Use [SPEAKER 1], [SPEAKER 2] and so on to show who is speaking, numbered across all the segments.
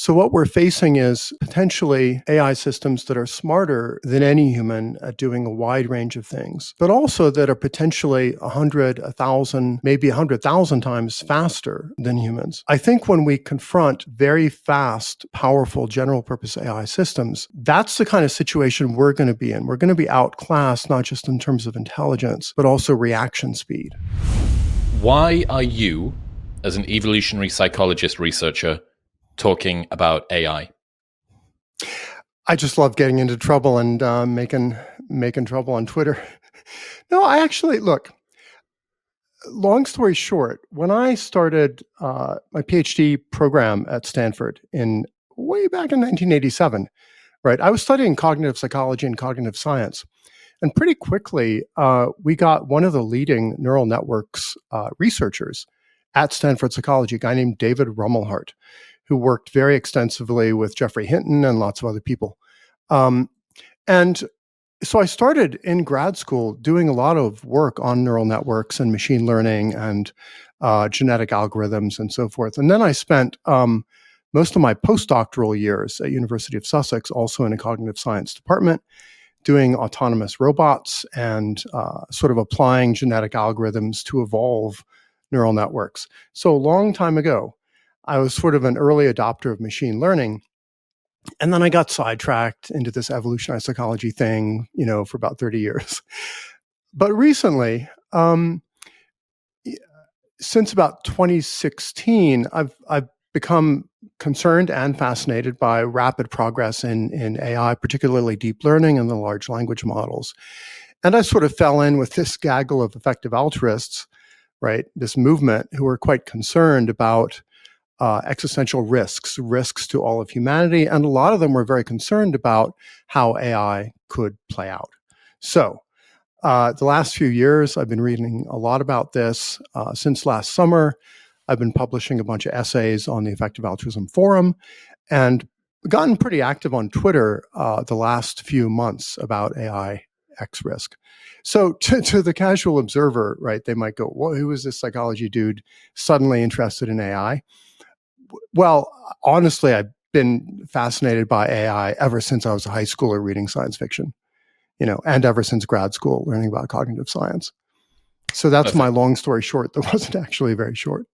[SPEAKER 1] So what we're facing is potentially AI systems that are smarter than any human at doing a wide range of things, but also that are potentially 100, 1,000, maybe 100,000 times faster than humans. I think when we confront very fast, powerful general purpose AI systems, that's the kind of situation we're going to be in. We're going to be outclassed, not just in terms of intelligence, but also reaction speed.
[SPEAKER 2] Why are you, as an evolutionary psychologist researcher, talking about AI?
[SPEAKER 1] I just love getting into trouble and making trouble on Twitter. No, I actually, look, long story short, when I started my PhD program at Stanford way back in 1987, right, I was studying cognitive psychology and cognitive science. And pretty quickly, we got one of the leading neural networks researchers at Stanford Psychology, a guy named David Rumelhart, who worked very extensively with Geoffrey Hinton and lots of other people. And so I started in grad school doing a lot of work on neural networks and machine learning and genetic algorithms and so forth. And then I spent most of my postdoctoral years at University of Sussex, also in a cognitive science department, doing autonomous robots and sort of applying genetic algorithms to evolve neural networks. So a long time ago, I was sort of an early adopter of machine learning. And then I got sidetracked into this evolutionary psychology thing, for about 30 years. But recently, since about 2016, I've become concerned and fascinated by rapid progress in AI, particularly deep learning and the large language models. And I sort of fell in with this gaggle of effective altruists, right? This movement who are quite concerned about existential risks to all of humanity. And a lot of them were very concerned about how AI could play out. So the last few years, I've been reading a lot about this. Since last summer, I've been publishing a bunch of essays on the Effective Altruism Forum and gotten pretty active on Twitter the last few months about AI X risk. So to the casual observer, right, they might go, well, who is this psychology dude suddenly interested in AI? Well, honestly, I've been fascinated by AI ever since I was a high schooler reading science fiction, and ever since grad school learning about cognitive science. So that's my long story short that wasn't actually very short.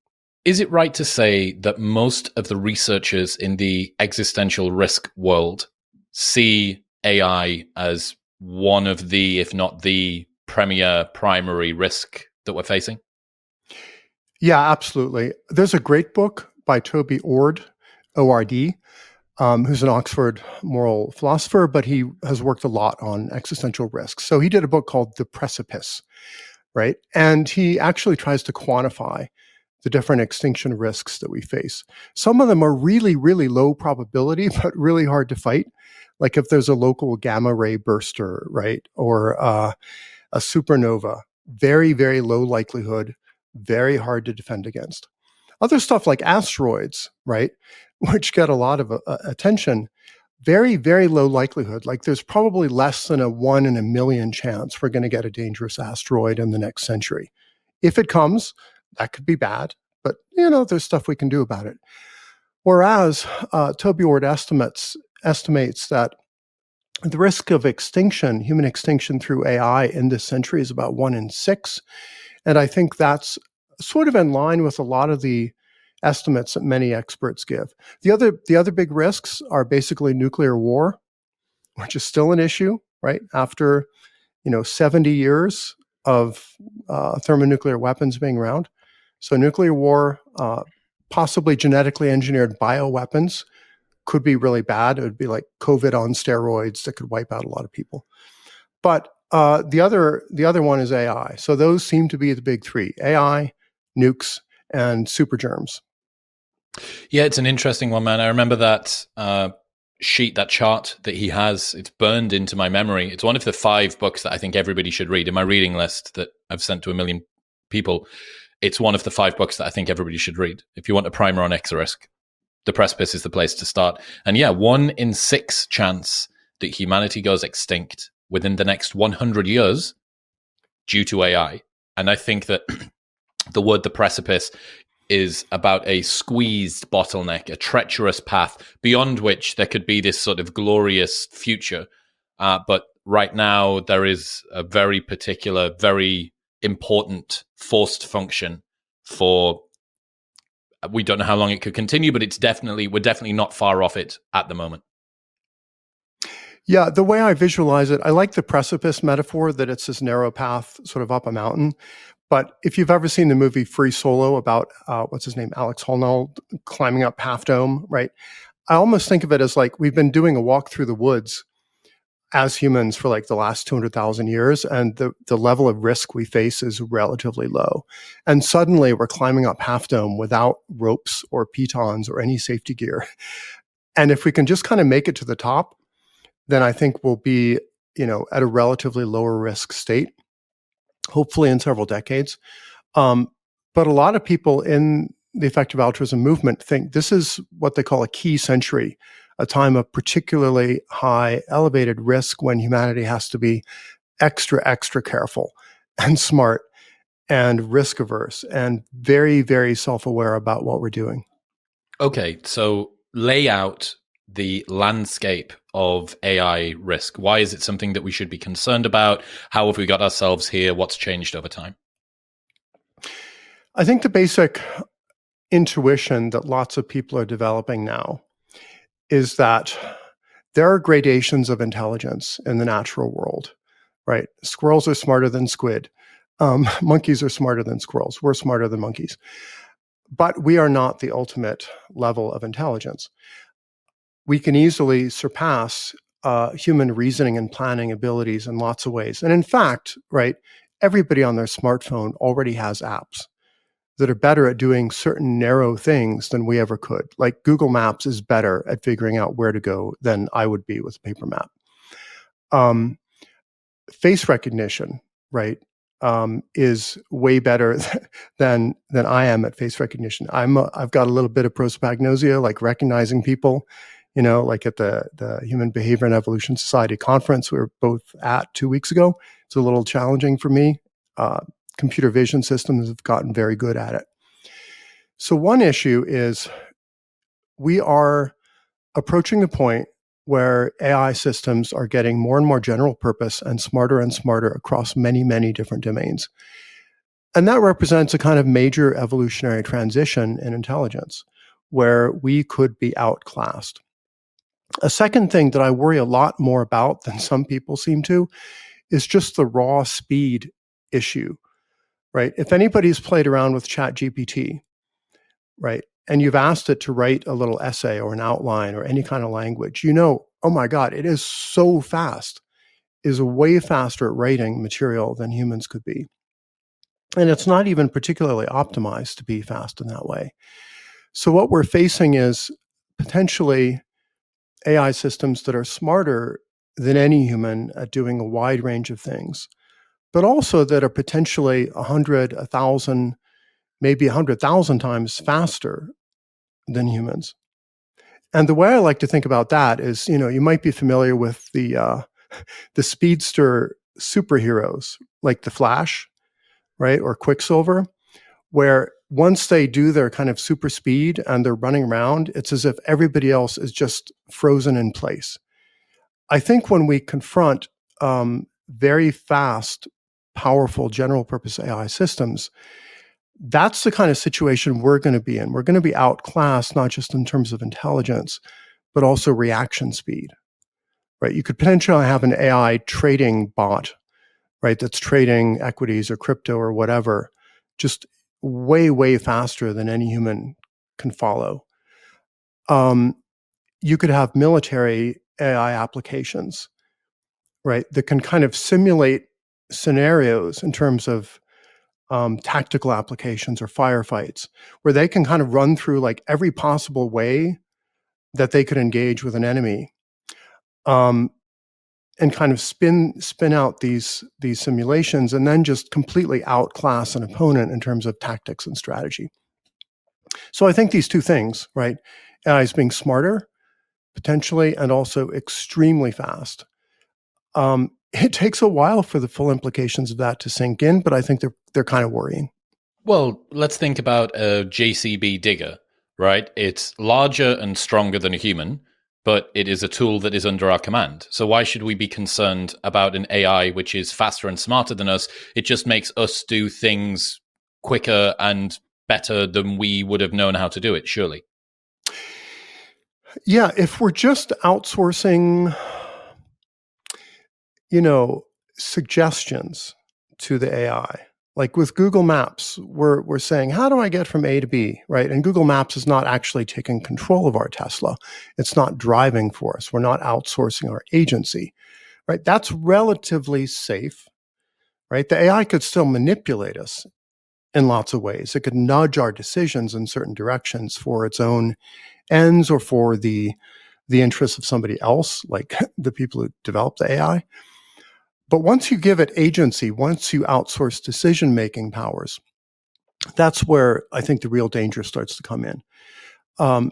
[SPEAKER 2] Is it right to say that most of the researchers in the existential risk world see AI as one of the, if not the premier primary risk that we're facing?
[SPEAKER 1] Yeah, absolutely. There's a great book by Toby Ord, O-R-D, who's an Oxford moral philosopher, but he has worked a lot on existential risks. So he did a book called The Precipice, right? And he actually tries to quantify the different extinction risks that we face. Some of them are really, really low probability, but really hard to fight. Like if there's a local gamma ray burster, right? Or a supernova, very, very low likelihood, very hard to defend against. Other stuff like asteroids, right? Which get a lot of attention, very, very low likelihood. Like there's probably less than a 1 in a million chance we're going to get a dangerous asteroid in the next century. If it comes, that could be bad, but there's stuff we can do about it. Whereas Toby Ord estimates that the risk of extinction, human extinction through AI in this century is about 1 in 6. And I think that's sort of in line with a lot of the estimates that many experts give. The other big risks are basically nuclear war, which is still an issue, right? After 70 years of thermonuclear weapons being around. So nuclear war, possibly genetically engineered bioweapons could be really bad. It would be like COVID on steroids that could wipe out a lot of people. But the other one is AI. So those seem to be the big three: AI, nukes, and supergerms.
[SPEAKER 2] Yeah, it's an interesting one, man. I remember that sheet, that chart that he has. It's burned into my memory. It's one of the 5 books that I think everybody should read in my reading list that I've sent to 1 million people. It's one of the 5 books that I think everybody should read. If you want a primer on X risk, The Precipice is the place to start. And yeah, 1 in 6 chance that humanity goes extinct within the next 100 years due to AI. And I think that the word "the precipice," is about a squeezed bottleneck, a treacherous path beyond which there could be this sort of glorious future. But right now, there is a very particular, very important forced function for. We don't know how long it could continue, but we're definitely not far off it at the moment.
[SPEAKER 1] Yeah, the way I visualize it, I like the precipice metaphor that it's this narrow path sort of up a mountain. But if you've ever seen the movie Free Solo about, what's his name, Alex Honnold climbing up Half Dome, right? I almost think of it as like we've been doing a walk through the woods as humans for like the last 200,000 years, and the level of risk we face is relatively low. And suddenly we're climbing up Half Dome without ropes or pitons or any safety gear. And if we can just kind of make it to the top, then I think we'll be, at a relatively lower risk state, hopefully in several decades. But a lot of people in the effective altruism movement think this is what they call a key century, a time of particularly high elevated risk when humanity has to be extra, extra careful and smart and risk averse and very, very self-aware about what we're doing.
[SPEAKER 2] Okay, so lay out the landscape of AI risk. Why is it something that we should be concerned about? How have we got ourselves here? What's changed over time?
[SPEAKER 1] I think the basic intuition that lots of people are developing now is that there are gradations of intelligence in the natural world, right? Squirrels are smarter than squid. Monkeys are smarter than squirrels. We're smarter than monkeys. But we are not the ultimate level of intelligence. We can easily surpass human reasoning and planning abilities in lots of ways. And in fact, right, everybody on their smartphone already has apps that are better at doing certain narrow things than we ever could. Like Google Maps is better at figuring out where to go than I would be with a paper map. Face recognition, right, is way better than I am at face recognition. I've got a little bit of prosopagnosia, like recognizing people, like at the Human Behavior and Evolution Society conference we were both at 2 weeks ago. It's a little challenging for me. Computer vision systems have gotten very good at it. So one issue is we are approaching the point where AI systems are getting more and more general purpose and smarter across many, many different domains. And that represents a kind of major evolutionary transition in intelligence where we could be outclassed. A second thing that I worry a lot more about than some people seem to is just the raw speed issue, right? If anybody's played around with ChatGPT, right, and you've asked it to write a little essay or an outline or any kind of language, oh my God, it is so fast, is way faster at writing material than humans could be. And it's not even particularly optimized to be fast in that way. So what we're facing is potentially AI systems that are smarter than any human at doing a wide range of things, but also that are potentially 100, 1,000, maybe 100,000 times faster than humans. And the way I like to think about that is, you might be familiar with the speedster superheroes like the Flash, right, or Quicksilver, where once they do their kind of super speed and they're running around, it's as if everybody else is just frozen in place. I think when we confront very fast, powerful general purpose AI systems, that's the kind of situation we're going to be in. We're going to be outclassed, not just in terms of intelligence, but also reaction speed, right? You could potentially have an AI trading bot, right, that's trading equities or crypto or whatever, just way, way faster than any human can follow. You could have military AI applications, right, that can kind of simulate scenarios in terms of tactical applications or firefights, where they can kind of run through like every possible way that they could engage with an enemy, and kind of spin out these simulations, and then just completely outclass an opponent in terms of tactics and strategy. So I think these two things, right, AI is being smarter potentially, and also extremely fast. It takes a while for the full implications of that to sink in, but I think they're kind of worrying.
[SPEAKER 2] Well, let's think about a JCB digger, right? It's larger and stronger than a human, but it is a tool that is under our command. So why should we be concerned about an AI which is faster and smarter than us? It just makes us do things quicker and better than we would have known how to do it, surely.
[SPEAKER 1] Yeah, if we're just outsourcing, you know, suggestions to the AI, like with Google Maps, we're saying, how do I get from A to B, right? And Google Maps is not actually taking control of our Tesla. It's not driving for us. We're not outsourcing our agency, right? That's relatively safe, right? The AI could still manipulate us in lots of ways. It could nudge our decisions in certain directions for its own ends or for the interests of somebody else, like the people who developed the AI. But once you give it agency, once you outsource decision-making powers, that's where I think the real danger starts to come in.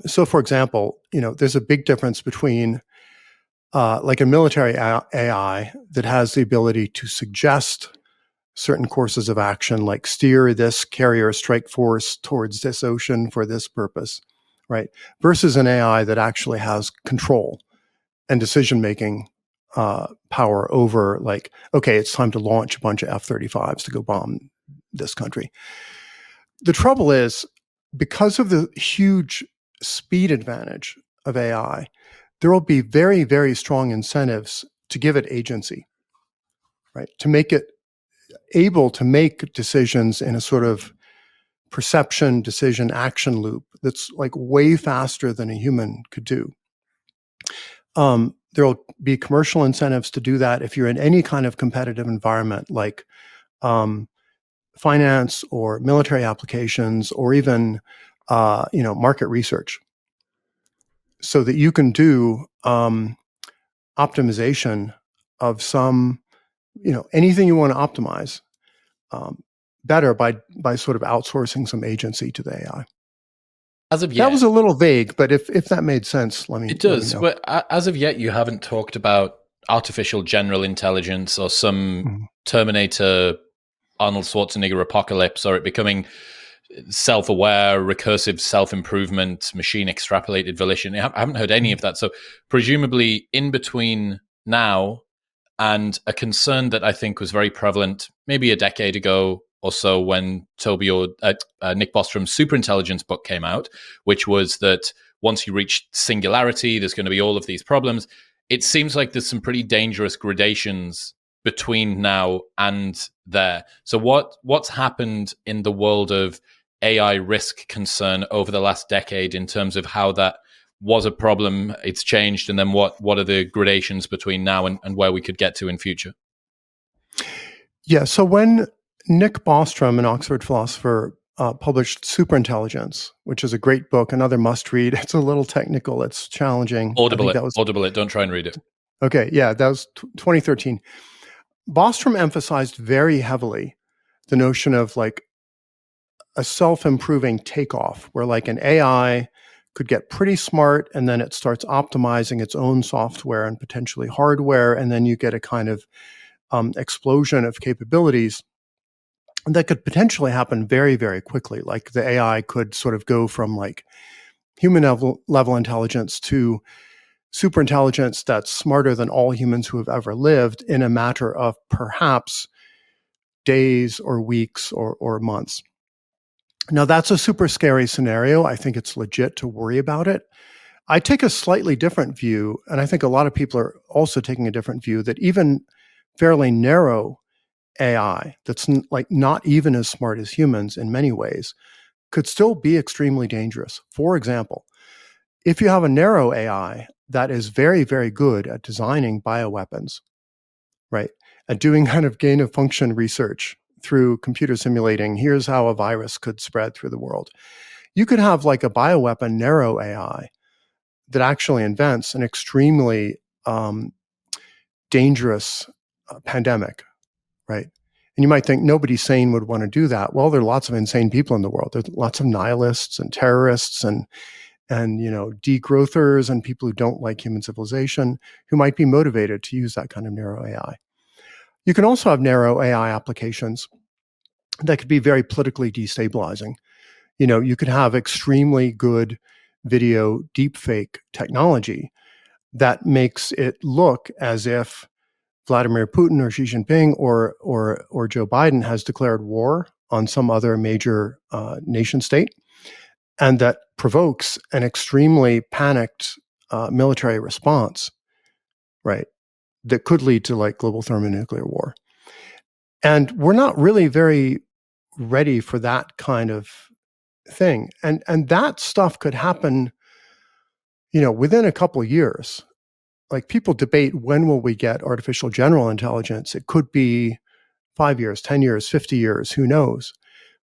[SPEAKER 1] So, for example, there's a big difference between like a military AI that has the ability to suggest certain courses of action, like steer this carrier strike force towards this ocean for this purpose, right? Versus an AI that actually has control and decision making power over, like, okay, it's time to launch a bunch of F-35s to go bomb this country. The trouble is, because of the huge speed advantage of AI, there will be very, very strong incentives to give it agency, right? To make it able to make decisions in a sort of perception, decision, action loop that's like way faster than a human could do. There will be commercial incentives to do that if you're in any kind of competitive environment, like finance or military applications, or even market research, so that you can do optimization of some anything you want to optimize better by sort of outsourcing some agency to the AI.
[SPEAKER 2] As of
[SPEAKER 1] That was
[SPEAKER 2] yet,
[SPEAKER 1] a little vague, but if that made sense, let me
[SPEAKER 2] it
[SPEAKER 1] let me
[SPEAKER 2] does.
[SPEAKER 1] know.
[SPEAKER 2] But as of yet, you haven't talked about artificial general intelligence or some
[SPEAKER 1] Mhm.
[SPEAKER 2] Terminator Arnold Schwarzenegger apocalypse, or it becoming self-aware, recursive self-improvement, machine extrapolated volition. I haven't heard any of that. So presumably in between now and a concern that I think was very prevalent maybe a decade ago or so when Nick Bostrom's superintelligence book came out, which was that once you reach singularity, there's going to be all of these problems. It seems like there's some pretty dangerous gradations between now and there. So what's happened in the world of AI risk concern over the last decade in terms of how that was a problem, it's changed, and then what are the gradations between now and where we could get to in future?
[SPEAKER 1] Yeah. So when Nick Bostrom, an Oxford philosopher, published Superintelligence, which is a great book, another must read. It's a little technical. It's challenging. I think that was
[SPEAKER 2] Audible it. Don't try and read it.
[SPEAKER 1] okay. Yeah, that was 2013. Bostrom emphasized very heavily the notion of like a self-improving takeoff, where like an AI could get pretty smart and then it starts optimizing its own software and potentially hardware, and then you get a kind of explosion of capabilities that could potentially happen very, very quickly. Like the AI could sort of go from like human level intelligence to super intelligence that's smarter than all humans who have ever lived in a matter of perhaps days or weeks or months. Now, that's a super scary scenario. I think it's legit to worry about it. I take a slightly different view, and I think a lot of people are also taking a different view, that even fairly narrow AI that's like not even as smart as humans in many ways could still be extremely dangerous. For example, if you have a narrow AI that is very, very good at designing bioweapons, right, at doing kind of gain of function research through computer simulating, here's how a virus could spread through the world. You could have like a bioweapon narrow AI that actually invents an extremely dangerous pandemic, right? And you might think nobody sane would want to do that. Well, there are lots of insane people in the world. There's lots of nihilists and terrorists and degrowthers and people who don't like human civilization who might be motivated to use that kind of narrow AI. You can also have narrow AI applications that could be very politically destabilizing. You could have extremely good video deepfake technology that makes it look as if Vladimir Putin or Xi Jinping or Joe Biden has declared war on some other major nation state, and that provokes an extremely panicked military response, right? That could lead to like global thermonuclear war. And we're not really very ready for that kind of thing. And that stuff could happen, within a couple of years. Like people debate, when will we get artificial general intelligence? It could be 5 years, 10 years, 50 years, who knows?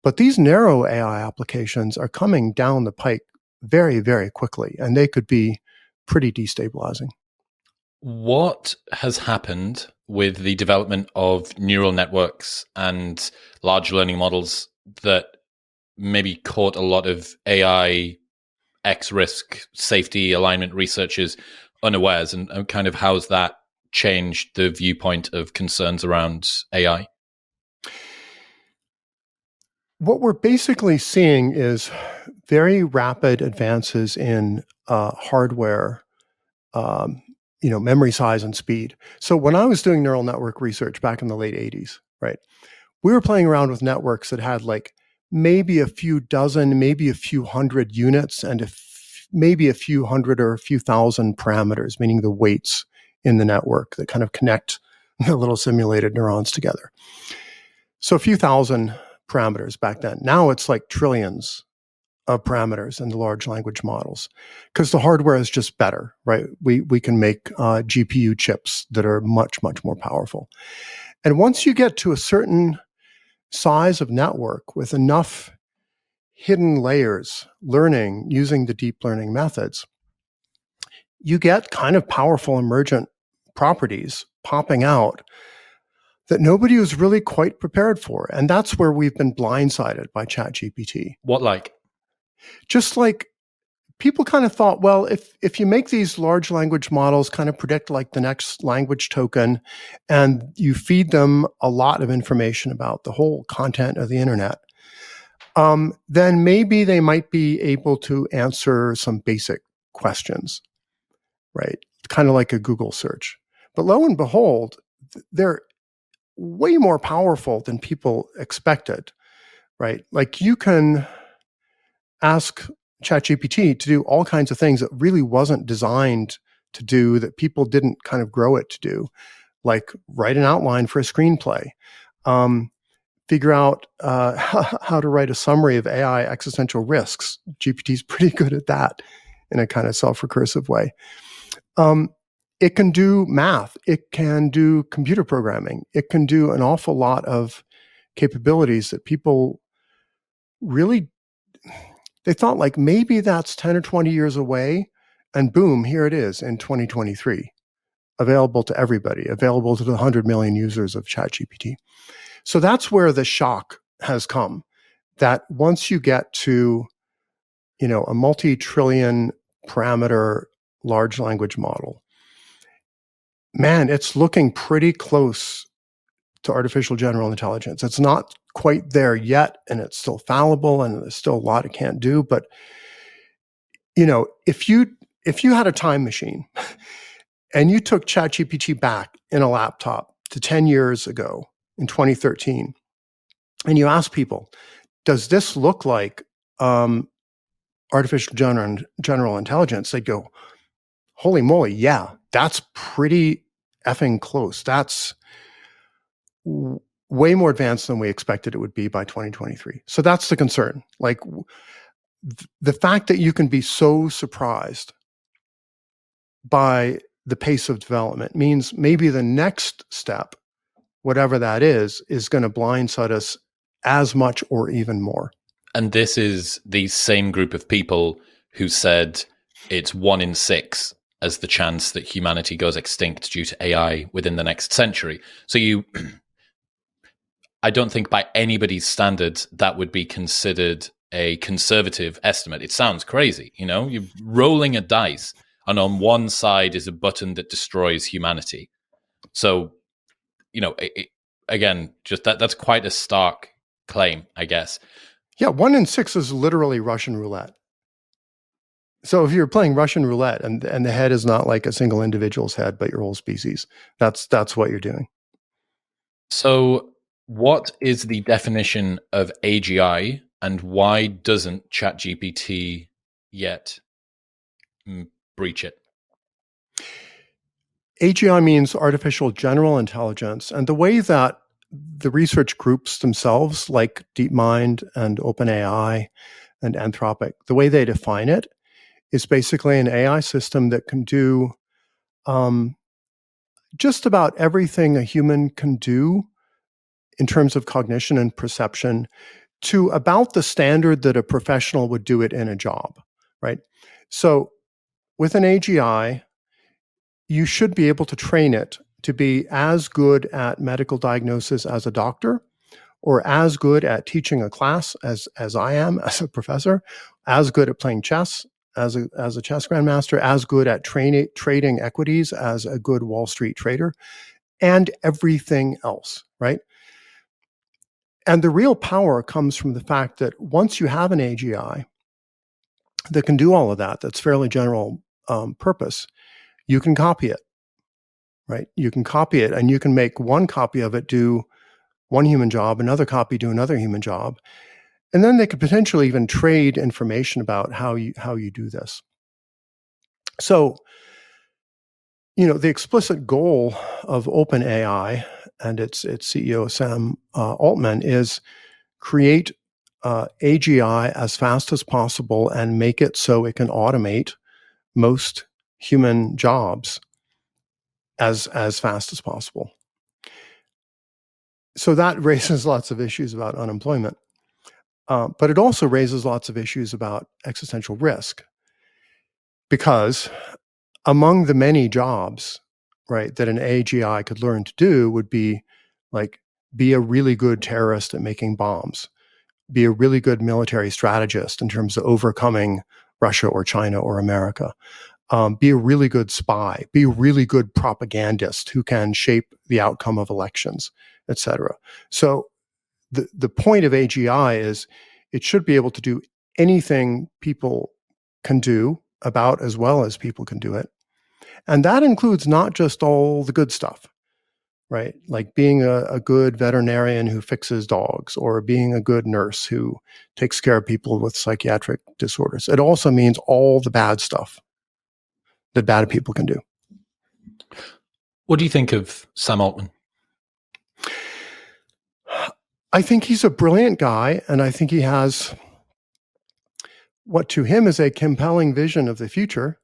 [SPEAKER 1] But these narrow AI applications are coming down the pike very, very quickly, and they could be pretty destabilizing.
[SPEAKER 2] What has happened with the development of neural networks and large learning models that maybe caught a lot of AI X-risk safety alignment researchers unawares, and kind of how's that changed the viewpoint of concerns around AI?
[SPEAKER 1] What we're basically seeing is very rapid advances in hardware, memory size and speed. So when I was doing neural network research back in the late 80s, right, we were playing around with networks that had like maybe a few dozen, maybe a few hundred units, and maybe a few hundred or a few thousand parameters, meaning the weights in the network that kind of connect the little simulated neurons together. So a few thousand parameters back then. Now it's like trillions of parameters in the large language models because the hardware is just better, right? We can make GPU chips that are much, much more powerful. And once you get to a certain size of network with enough hidden layers learning using the deep learning methods, you get kind of powerful emergent properties popping out that nobody was really quite prepared for. And that's where we've been blindsided by ChatGPT.
[SPEAKER 2] What like?
[SPEAKER 1] Just like people kind of thought, well, if you make these large language models kind of predict like the next language token, and you feed them a lot of information about the whole content of the internet, then maybe they might be able to answer some basic questions, right? Kind of like a Google search. But lo and behold, they're way more powerful than people expected, right? Like you can ask ChatGPT to do all kinds of things that really wasn't designed to do, that people didn't kind of grow it to do, like write an outline for a screenplay, figure out how to write a summary of AI existential risks. GPT's pretty good at that in a kind of self-recursive way. It can do math. It can do computer programming. It can do an awful lot of capabilities that people really, they thought like maybe that's 10 or 20 years away. And boom, here it is in 2023, available to everybody, available to the 100 million users of ChatGPT. So that's where the shock has come, that once you get to, a multi-trillion parameter large language model, man, it's looking pretty close to artificial general intelligence. It's not quite there yet, and it's still fallible, and there's still a lot it can't do. But, if you had a time machine and you took ChatGPT back in a laptop to 10 years ago in 2013, and you asked people, does this look like artificial general intelligence? They'd go, holy moly, yeah, that's pretty effing close. That's way more advanced than we expected it would be by 2023. So that's the concern. Like the fact that you can be so surprised by the pace of development means maybe the next step, whatever that is going to blindside us as much or even more.
[SPEAKER 2] And this is the same group of people who said it's 1 in 6 as the chance that humanity goes extinct due to AI within the next century. So I don't think by anybody's standards that would be considered a conservative estimate. It sounds crazy, you're rolling a dice, and on one side is a button that destroys humanity. So, again, just that's quite a stark claim, I guess.
[SPEAKER 1] Yeah, 1 in 6 is literally Russian roulette. So if you're playing Russian roulette and the head is not like a single individual's head, but your whole species, that's what you're doing.
[SPEAKER 2] So what is the definition of AGI, and why doesn't ChatGPT yet breach it?
[SPEAKER 1] AGI means artificial general intelligence. And the way that the research groups themselves, like DeepMind and OpenAI and Anthropic, the way they define it is basically an AI system that can do just about everything a human can do in terms of cognition and perception to about the standard that a professional would do it in a job, right? So with an AGI, you should be able to train it to be as good at medical diagnosis as a doctor, or as good at teaching a class as I am as a professor, as good at playing chess as a chess grandmaster, as good at trading equities as a good Wall Street trader, and everything else, right? And the real power comes from the fact that once you have an AGI that can do all of that, that's fairly general purpose, you can copy it, right? You can copy it, and you can make one copy of it do one human job, another copy do another human job. And then they could potentially even trade information about how you do this. So, the explicit goal of OpenAI and its CEO Sam Altman is create AGI as fast as possible and make it so it can automate most human jobs as fast as possible. So that raises lots of issues about unemployment. But it also raises lots of issues about existential risk, because among the many jobs, right, that an AGI could learn to do would be like be a really good terrorist at making bombs, be a really good military strategist in terms of overcoming Russia or China or America, be a really good spy, be a really good propagandist who can shape the outcome of elections, etc. So the point of AGI is it should be able to do anything people can do about as well as people can do it. And that includes not just all the good stuff, right? Like being a good veterinarian who fixes dogs, or being a good nurse who takes care of people with psychiatric disorders. It also means all the bad stuff that bad people can do.
[SPEAKER 2] What do you think of Sam Altman?
[SPEAKER 1] I think he's a brilliant guy, and I think he has what to him is a compelling vision of the future.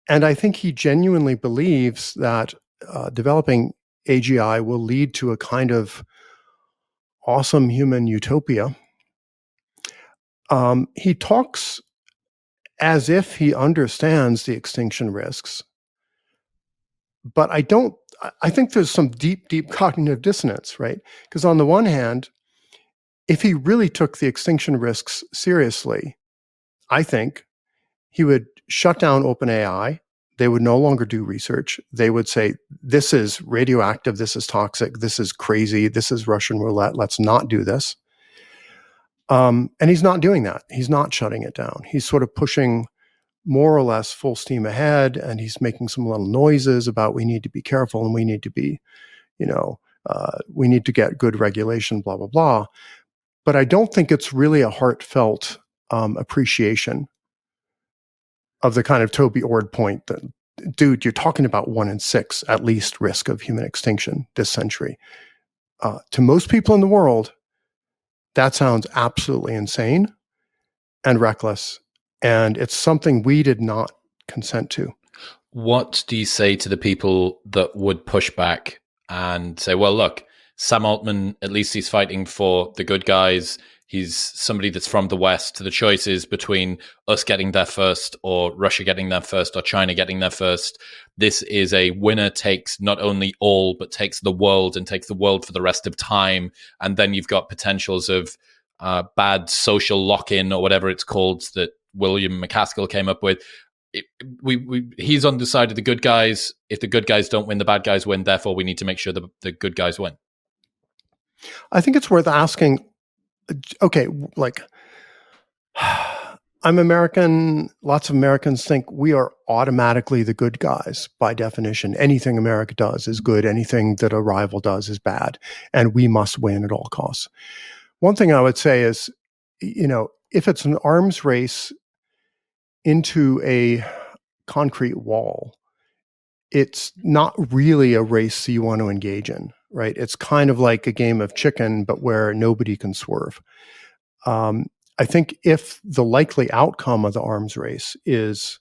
[SPEAKER 1] And I think he genuinely believes that developing AGI will lead to a kind of awesome human utopia. He talks as if he understands the extinction risks, but I think there's some deep, deep cognitive dissonance, right? Because on the one hand, if he really took the extinction risks seriously, I think he would shut down OpenAI. They would no longer do research. They would say, this is radioactive, this is toxic, this is crazy, this is Russian roulette, let's not do this. And he's not doing that. He's not shutting it down. He's sort of pushing more or less full steam ahead, and he's making some little noises about we need to be careful and we need to be, we need to get good regulation, blah, blah, blah. But I don't think it's really a heartfelt appreciation of the kind of Toby Ord point that, dude, you're talking about 1 in 6 at least risk of human extinction this century. To most people in the world, that sounds absolutely insane and reckless. And it's something we did not consent to.
[SPEAKER 2] What do you say to the people that would push back and say, well, look, Sam Altman, at least he's fighting for the good guys. He's somebody that's from the West. The choice is between us getting there first, or Russia getting there first, or China getting there first. This is a winner takes not only all, but takes the world, and takes the world for the rest of time. And then you've got potentials of bad social lock-in, or whatever it's called, that William McCaskill came up with. He's on the side of the good guys. If the good guys don't win, the bad guys win. Therefore, we need to make sure the good guys win.
[SPEAKER 1] I think it's worth asking, Okay, like I'm American. Lots of Americans think we are automatically the good guys by definition. Anything America does is good. Anything that a rival does is bad. And we must win at all costs. One thing I would say is, if it's an arms race into a concrete wall, it's not really a race you want to engage in, right? It's kind of like a game of chicken, but where nobody can swerve. I think if the likely outcome of the arms race is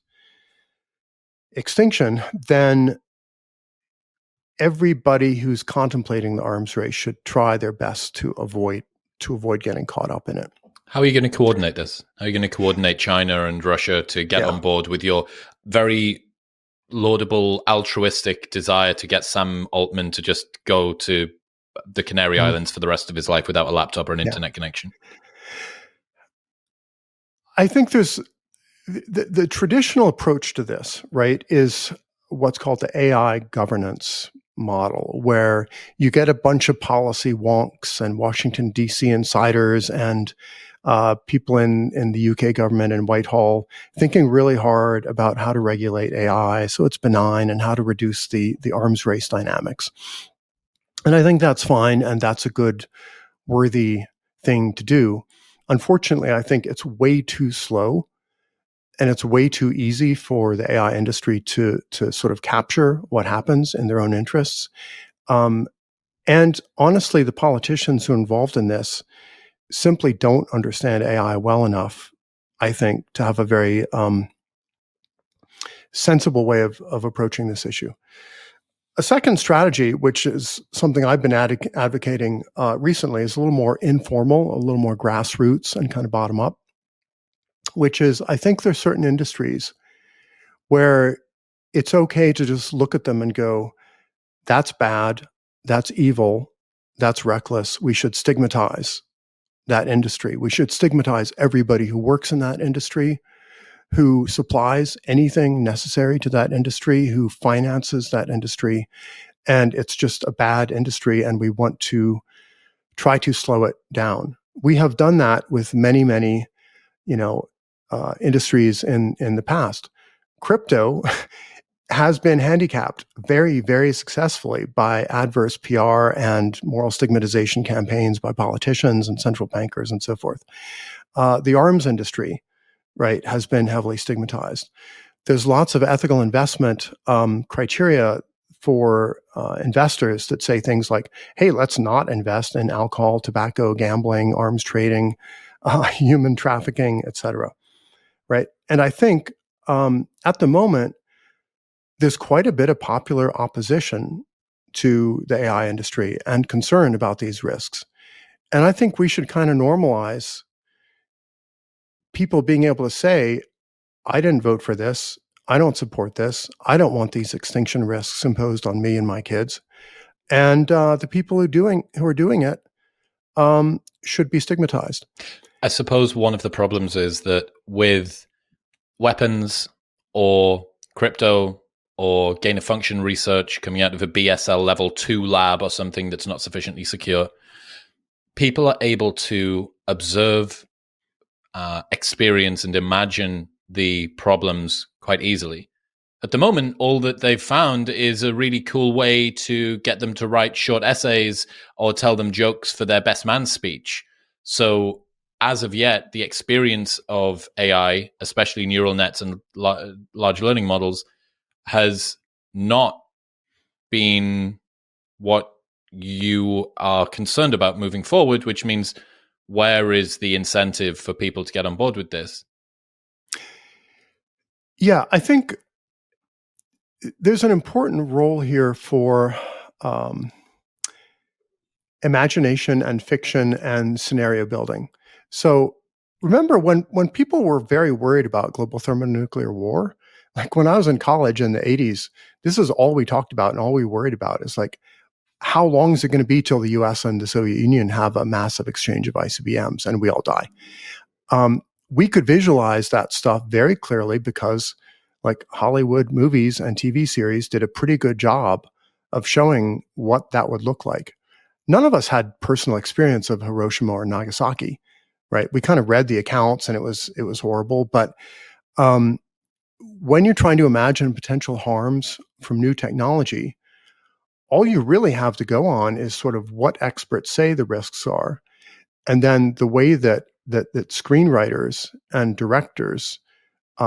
[SPEAKER 1] extinction, then everybody who's contemplating the arms race should try their best to avoid getting caught up in it.
[SPEAKER 2] How are you going to coordinate this? How are you going to coordinate China and Russia to get on board with your very laudable altruistic desire to get Sam Altman to just go to the Canary Islands for the rest of his life without a laptop or an internet connection?
[SPEAKER 1] I think there's the traditional approach to this, right, is what's called the AI governance model, where you get a bunch of policy wonks and Washington, D.C. insiders and people in the UK government and Whitehall thinking really hard about how to regulate AI so it's benign and how to reduce the arms race dynamics. And I think that's fine, and that's a good, worthy thing to do. Unfortunately, I think it's way too slow and it's way too easy for the AI industry to sort of capture what happens in their own interests. And honestly, the politicians who are involved in this simply don't understand AI well enough, I think, to have a very sensible way of approaching this issue. A second strategy, which is something I've been advocating recently, is a little more informal, a little more grassroots and kind of bottom up, which is I think there's certain industries where it's okay to just look at them and go, that's bad, that's evil, that's reckless. We should stigmatize that industry. We should stigmatize everybody who works in that industry, who supplies anything necessary to that industry, who finances that industry. And it's just a bad industry, and we want to try to slow it down. We have done that with many, many, industries in the past. Crypto has been handicapped very, very successfully by adverse PR and moral stigmatization campaigns by politicians and central bankers and so forth. The arms industry, right, has been heavily stigmatized. There's lots of ethical investment criteria for investors that say things like, hey, let's not invest in alcohol, tobacco, gambling, arms trading, human trafficking, et cetera, right? And I think at the moment, there's quite a bit of popular opposition to the AI industry and concern about these risks. And I think we should kind of normalize people being able to say, I didn't vote for this. I don't support this. I don't want these extinction risks imposed on me and my kids. And the people who are doing it should be stigmatized.
[SPEAKER 2] I suppose one of the problems is that with weapons or crypto or gain of function research coming out of a BSL level 2 lab or something that's not sufficiently secure, people are able to observe, experience, and imagine the problems quite easily. At the moment, all that they've found is a really cool way to get them to write short essays or tell them jokes for their best man speech. So as of yet, the experience of AI, especially neural nets and large learning models, has not been what you are concerned about moving forward, which means where is the incentive for people to get on board with this?
[SPEAKER 1] Yeah, I think there's an important role here for imagination and fiction and scenario building. So remember when people were very worried about global thermonuclear war, like when I was in college in the 80s, this is all we talked about and all we worried about is like, how long is it going to be till the US and the Soviet Union have a massive exchange of ICBMs and we all die? We could visualize that stuff very clearly because like Hollywood movies and TV series did a pretty good job of showing what that would look like. none of us had personal experience of Hiroshima or Nagasaki, right? We kind of read the accounts and it was horrible. But um, when you're trying to imagine potential harms from new technology, all you really have to go on is sort of what experts say the risks are, and then the way that screenwriters and directors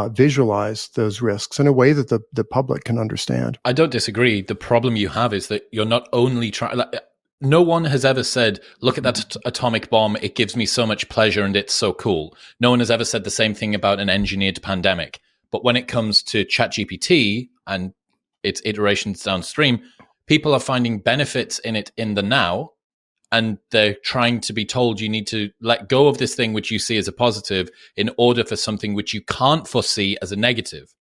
[SPEAKER 1] visualize those risks in a way that the public can understand.
[SPEAKER 2] I don't disagree. The problem you have is that you're not only trying. Like, no one has ever said, "Look at that atomic bomb. It gives me so much pleasure, and it's so cool." No one has ever said the same thing about an engineered pandemic. But when it comes to ChatGPT and its iterations downstream, people are finding benefits in it in the now, and they're trying to be told you need to let go of this thing which you see as a positive in order for something which you can't foresee as a negative.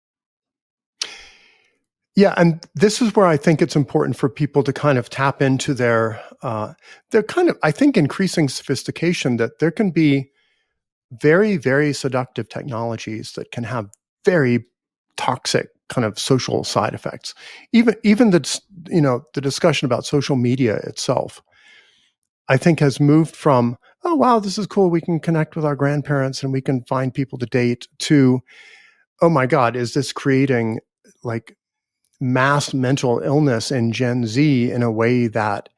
[SPEAKER 1] Yeah, and this is where I think it's important for people to kind of tap into their kind of, I think, increasing sophistication, that there can be very, very seductive technologies that can have very toxic kind of social side effects. Even the discussion about social media itself, I think, has moved from, oh wow, this is cool, we can connect with our grandparents and we can find people to date, to, oh my God, is this creating like mass mental illness in Gen Z in a way that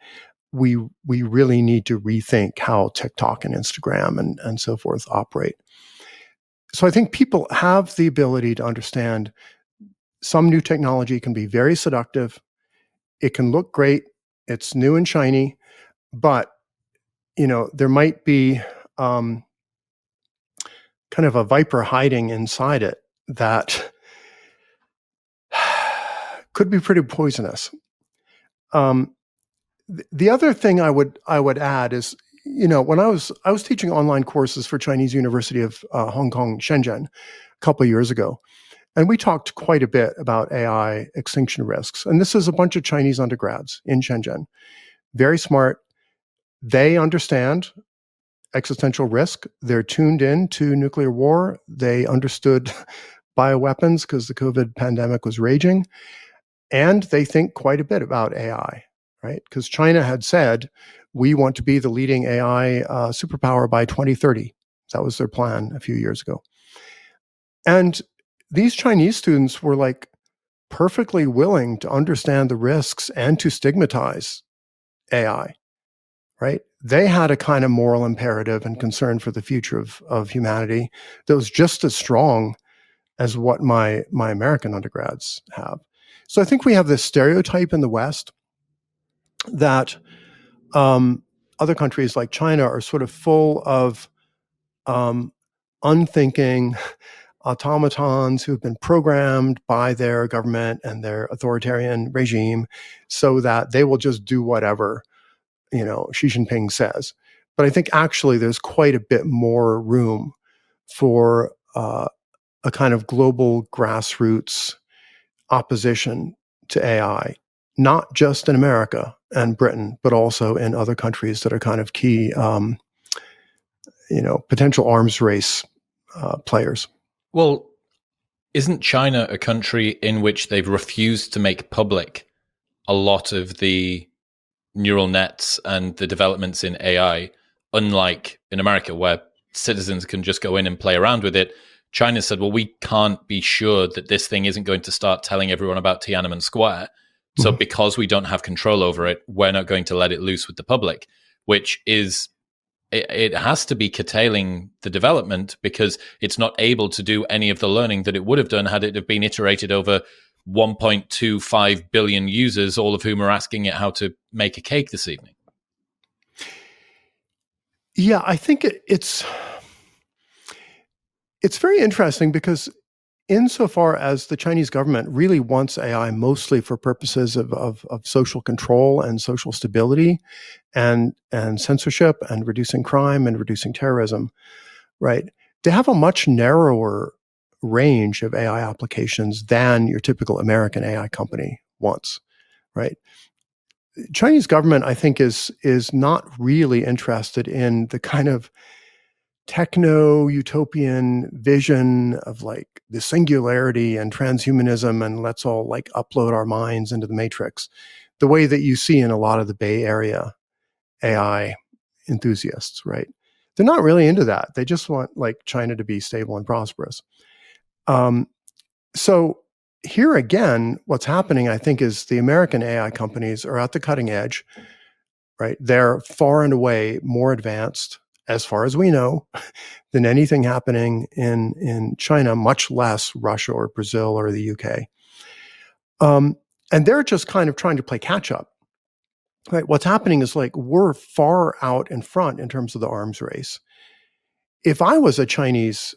[SPEAKER 1] we really need to rethink how TikTok and Instagram and so forth operate. So I think people have the ability to understand some new technology can be very seductive. It can look great. It's new and shiny, but there might be kind of a viper hiding inside it that could be pretty poisonous. The other thing I would add is, when I was teaching online courses for Chinese University of Hong Kong, Shenzhen, a couple of years ago, and we talked quite a bit about AI extinction risks. And this is a bunch of Chinese undergrads in Shenzhen, very smart. They understand existential risk. They're tuned in to nuclear war. They understood bioweapons because the COVID pandemic was raging. And they think quite a bit about AI, right? Because China had said, we want to be the leading AI superpower by 2030. That was their plan a few years ago. And these Chinese students were like perfectly willing to understand the risks and to stigmatize AI, right? They had a kind of moral imperative and concern for the future of humanity that was just as strong as what my American undergrads have. So I think we have this stereotype in the West that other countries like China are sort of full of unthinking automatons who've been programmed by their government and their authoritarian regime so that they will just do whatever, Xi Jinping says. But I think actually there's quite a bit more room for a kind of global grassroots opposition to AI, not just in America and Britain, but also in other countries that are kind of key, potential arms race players.
[SPEAKER 2] Well, isn't China a country in which they've refused to make public a lot of the neural nets and the developments in AI, unlike in America, where citizens can just go in and play around with it? China said, well, we can't be sure that this thing isn't going to start telling everyone about Tiananmen Square. So because we don't have control over it, we're not going to let it loose with the public, which is, it has to be curtailing the development because it's not able to do any of the learning that it would have done had it have been iterated over 1.25 billion users, all of whom are asking it how to make a cake this evening.
[SPEAKER 1] Yeah, I think it's very interesting because insofar as the Chinese government really wants AI mostly for purposes of social control and social stability and censorship and reducing crime and reducing terrorism, right? They have a much narrower range of AI applications than your typical American AI company wants, right? Chinese government, I think, is not really interested in the kind of techno-utopian vision of like the singularity and transhumanism and let's all like upload our minds into the matrix, the way that you see in a lot of the Bay Area AI enthusiasts, right? They're not really into that. They just want like China to be stable and prosperous. So here again, what's happening, I think, is the American AI companies are at the cutting edge, right? They're far and away more advanced, as far as we know, than anything happening in China, much less Russia or Brazil or the UK. And they're just kind of trying to play catch up. Right? What's happening is like we're far out in front in terms of the arms race. If I was a Chinese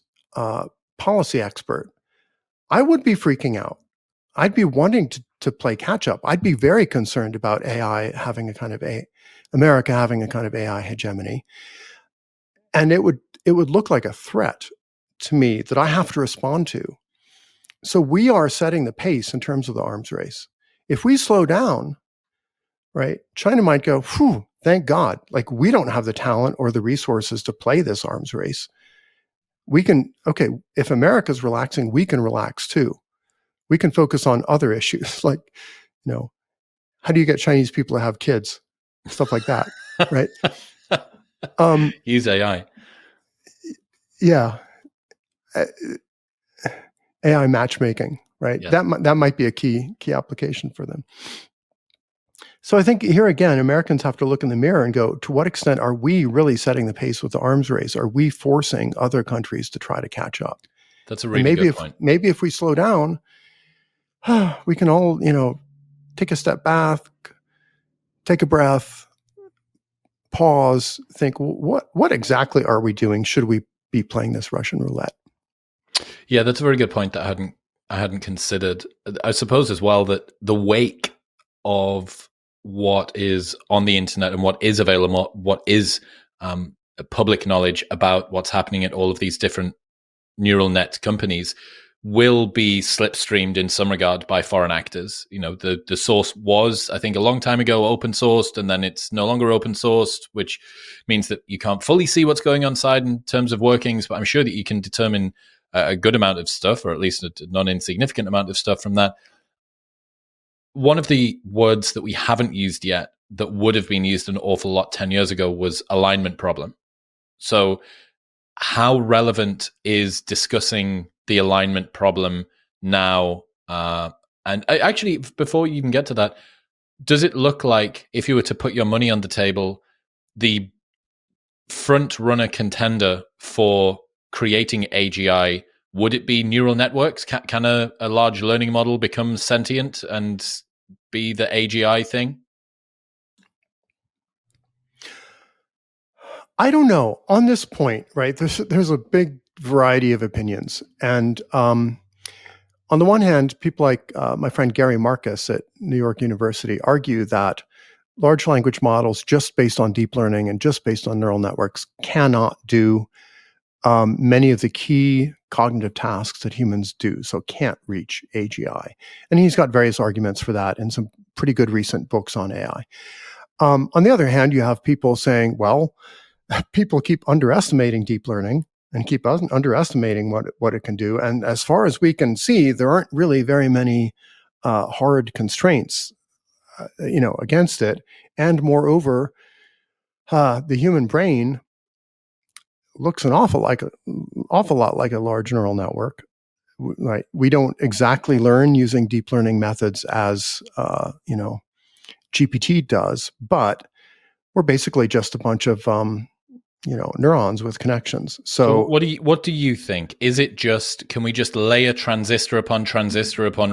[SPEAKER 1] policy expert, I would be freaking out. I'd be wanting to play catch up. I'd be very concerned about AI having a kind of America having a kind of AI hegemony, and it would look like a threat to me that I have to respond to. So we are setting the pace in terms of the arms race. If we slow down, right, China might go, "Whew, thank God! Like we don't have the talent or the resources to play this arms race. We can okay. If America's relaxing, we can relax too. We can focus on other issues like, how do you get Chinese people to have kids, stuff like that, right?
[SPEAKER 2] Use AI.
[SPEAKER 1] Yeah, AI matchmaking, right?
[SPEAKER 2] Yeah.
[SPEAKER 1] That might be a key application for them. So I think here again, Americans have to look in the mirror and go, to what extent are we really setting the pace with the arms race? Are we forcing other countries to try to catch up?
[SPEAKER 2] That's a really good point.
[SPEAKER 1] Maybe if we slow down, we can all, take a step back, take a breath, pause, think, what exactly are we doing? Should we be playing this Russian roulette?
[SPEAKER 2] Yeah, that's a very good point that I hadn't considered. I suppose as well that the wake of what is on the internet and what is available, what is public knowledge about what's happening at all of these different neural net companies will be slipstreamed in some regard by foreign actors. The source was, I think, a long time ago open sourced, and then it's no longer open sourced, which means that you can't fully see what's going on inside in terms of workings, but I'm sure that you can determine a good amount of stuff, or at least a non-insignificant amount of stuff from that. One of the words that we haven't used yet that would have been used an awful lot 10 years ago was alignment problem. So how relevant is discussing the alignment problem now? And actually, before you even get to that, does it look like, if you were to put your money on the table, the front runner contender for creating AGI, would it be neural networks? Can a large learning model become sentient and be the AGI thing?
[SPEAKER 1] I don't know. On this point, right, there's a big variety of opinions. And on the one hand, people like my friend Gary Marcus at New York University argue that large language models just based on deep learning and just based on neural networks cannot do many of the key cognitive tasks that humans do, so can't reach AGI. And he's got various arguments for that in some pretty good recent books on AI. On the other hand, you have people saying, well, people keep underestimating deep learning and keep underestimating what it can do. And as far as we can see, there aren't really very many hard constraints, against it. And moreover, the human brain looks an awful lot like a large neural network. Right? We don't exactly learn using deep learning methods as GPT does, but we're basically just a bunch of neurons with connections. So
[SPEAKER 2] what do you think? Is it just, can we just layer transistor upon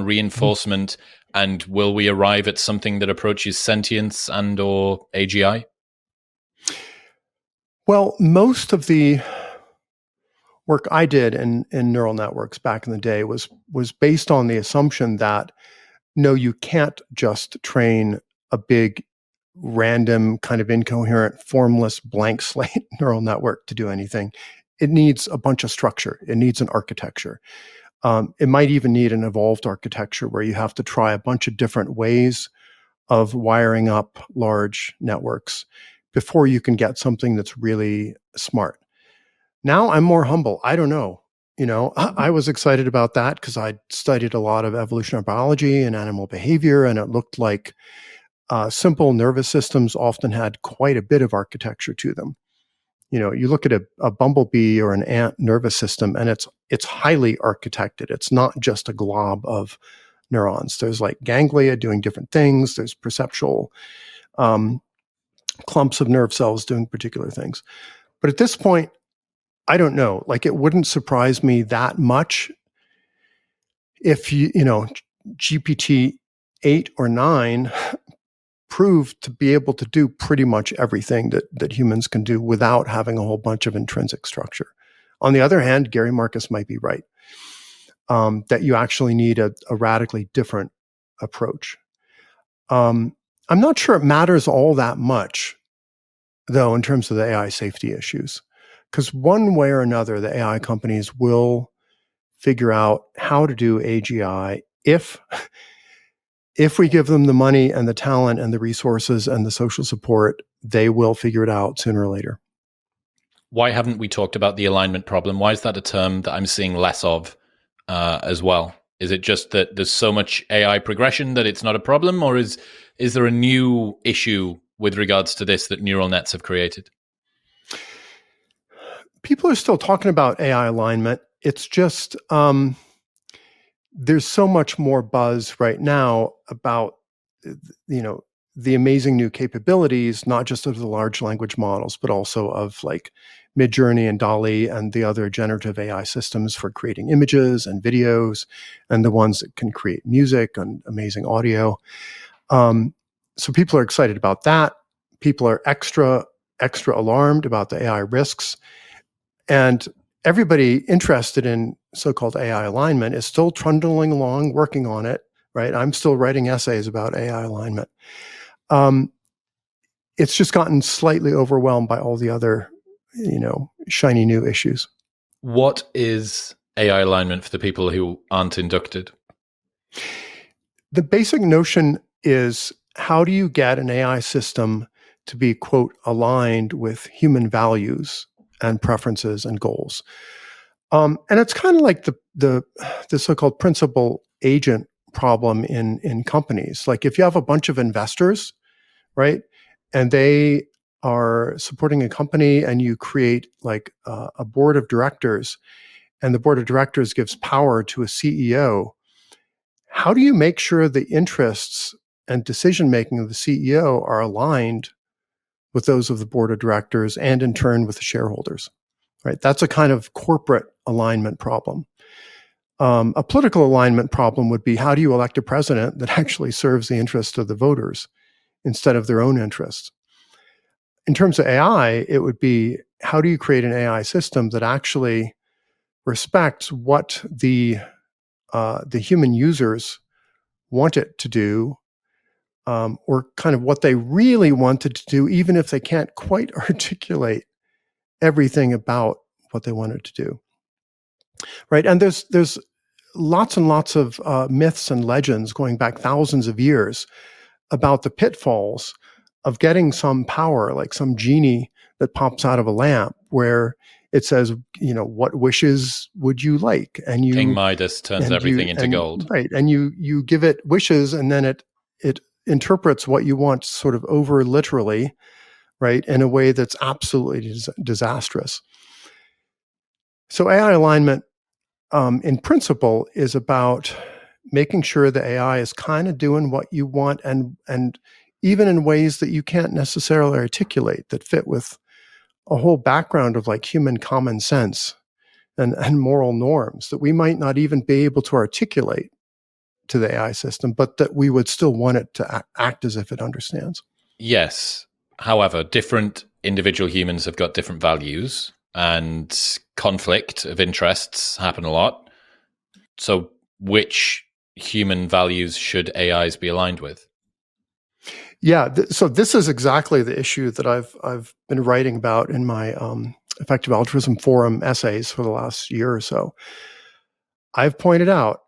[SPEAKER 2] reinforcement, and will we arrive at something that approaches sentience and or AGI?
[SPEAKER 1] Well, most of the work I did in neural networks back in the day was based on the assumption that no, you can't just train a big random kind of incoherent, formless, blank slate neural network to do anything. It needs a bunch of structure. It needs an architecture. It might even need an evolved architecture where you have to try a bunch of different ways of wiring up large networks before you can get something that's really smart. Now I'm more humble. I don't know. I was excited about that because I studied a lot of evolutionary biology and animal behavior, and it looked like simple nervous systems often had quite a bit of architecture to them. You look at a bumblebee or an ant nervous system, and it's highly architected. It's not just a glob of neurons. There's like ganglia doing different things. There's perceptual clumps of nerve cells doing particular things. But at this point, I don't know. Like, it wouldn't surprise me that much if GPT 8 or 9 proved to be able to do pretty much everything that humans can do without having a whole bunch of intrinsic structure. On the other hand, Gary Marcus might be right, that you actually need a radically different approach. I'm not sure it matters all that much, though, in terms of the AI safety issues, because one way or another, the AI companies will figure out how to do AGI if we give them the money and the talent and the resources and the social support. They will figure it out sooner or later.
[SPEAKER 2] Why haven't we talked about the alignment problem? Why is that a term that I'm seeing less of as well? Is it just that there's so much AI progression that it's not a problem, or is there a new issue with regards to this that neural nets have created?
[SPEAKER 1] People are still talking about AI alignment. It's just there's so much more buzz right now about the amazing new capabilities, not just of the large language models, but also of like Midjourney and DALL-E and the other generative AI systems for creating images and videos, and the ones that can create music and amazing audio. So people are excited about that. People are extra alarmed about the AI risks. And everybody interested in so-called AI alignment is still trundling along, working on it, right? I'm still writing essays about AI alignment. It's just gotten slightly overwhelmed by all the other, shiny new issues.
[SPEAKER 2] What is AI alignment for the people who aren't inducted?
[SPEAKER 1] The basic notion is, how do you get an AI system to be, quote, aligned with human values and preferences and goals? And it's kind of like the so-called principal agent problem in companies. Like, if you have a bunch of investors, right, and they are supporting a company, and you create like a board of directors, and the board of directors gives power to a CEO, how do you make sure the interests and decision-making of the CEO are aligned with those of the board of directors and in turn with the shareholders, right? That's a kind of corporate alignment problem. A political alignment problem would be, how do you elect a president that actually serves the interests of the voters instead of their own interests? In terms of AI, it would be, how do you create an AI system that actually respects what the human users want it to do, or kind of what they really wanted to do, even if they can't quite articulate everything about what they wanted to do, right? And there's lots and lots of myths and legends going back thousands of years about the pitfalls of getting some power, like some genie that pops out of a lamp, where it says, what wishes would you like? And
[SPEAKER 2] King Midas turns everything into gold.
[SPEAKER 1] Right. And you give it wishes, and then it interprets what you want sort of over literally, right, in a way that's absolutely disastrous. So AI alignment, in principle, is about making sure the AI is kind of doing what you want, and even in ways that you can't necessarily articulate, that fit with a whole background of like human common sense and moral norms that we might not even be able to articulate to the AI system, but that we would still want it to act as if it understands.
[SPEAKER 2] Yes. However, different individual humans have got different values, and conflict of interests happen a lot. So which human values should AIs be aligned with?
[SPEAKER 1] Yeah, so this is exactly the issue that I've been writing about in my Effective Altruism Forum essays for the last year or so. I've pointed out,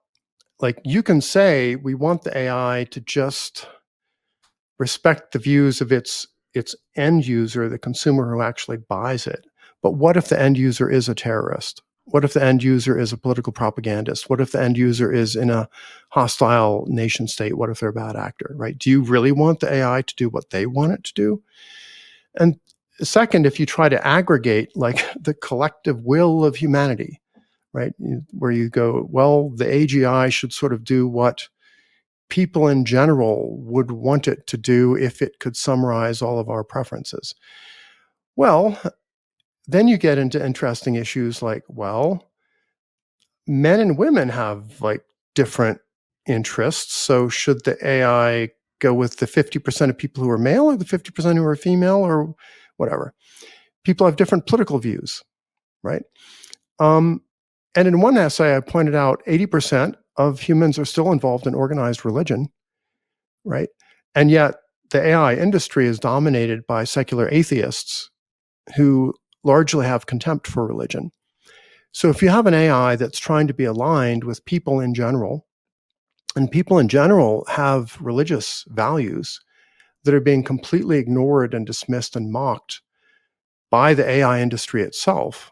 [SPEAKER 1] like, you can say we want the AI to just respect the views of its end user, the consumer who actually buys it. But what if the end user is a terrorist? What if the end user is a political propagandist? What if the end user is in a hostile nation state? What if they're a bad actor, right? Do you really want the AI to do what they want it to do? And second, if you try to aggregate like the collective will of humanity, right, where you go, well, the AGI should sort of do what people in general would want it to do if it could summarize all of our preferences. Well, then you get into interesting issues like, well, men and women have like different interests. So should the AI go with the 50% of people who are male or the 50% who are female or whatever? People have different political views, right? And in one essay, I pointed out 80% of humans are still involved in organized religion, right? And yet the AI industry is dominated by secular atheists who largely have contempt for religion. So if you have an AI that's trying to be aligned with people in general, and people in general have religious values that are being completely ignored and dismissed and mocked by the AI industry itself,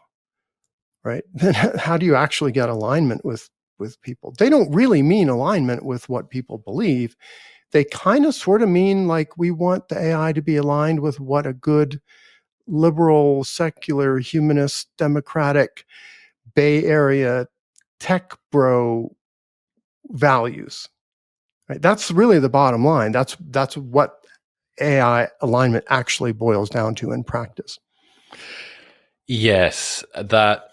[SPEAKER 1] right? Then how do you actually get alignment with people? They don't really mean alignment with what people believe. They kind of sort of mean like we want the AI to be aligned with what a good liberal, secular, humanist, democratic, Bay Area tech bro values. Right? That's really the bottom line. That's what AI alignment actually boils down to in practice.
[SPEAKER 2] Yes, that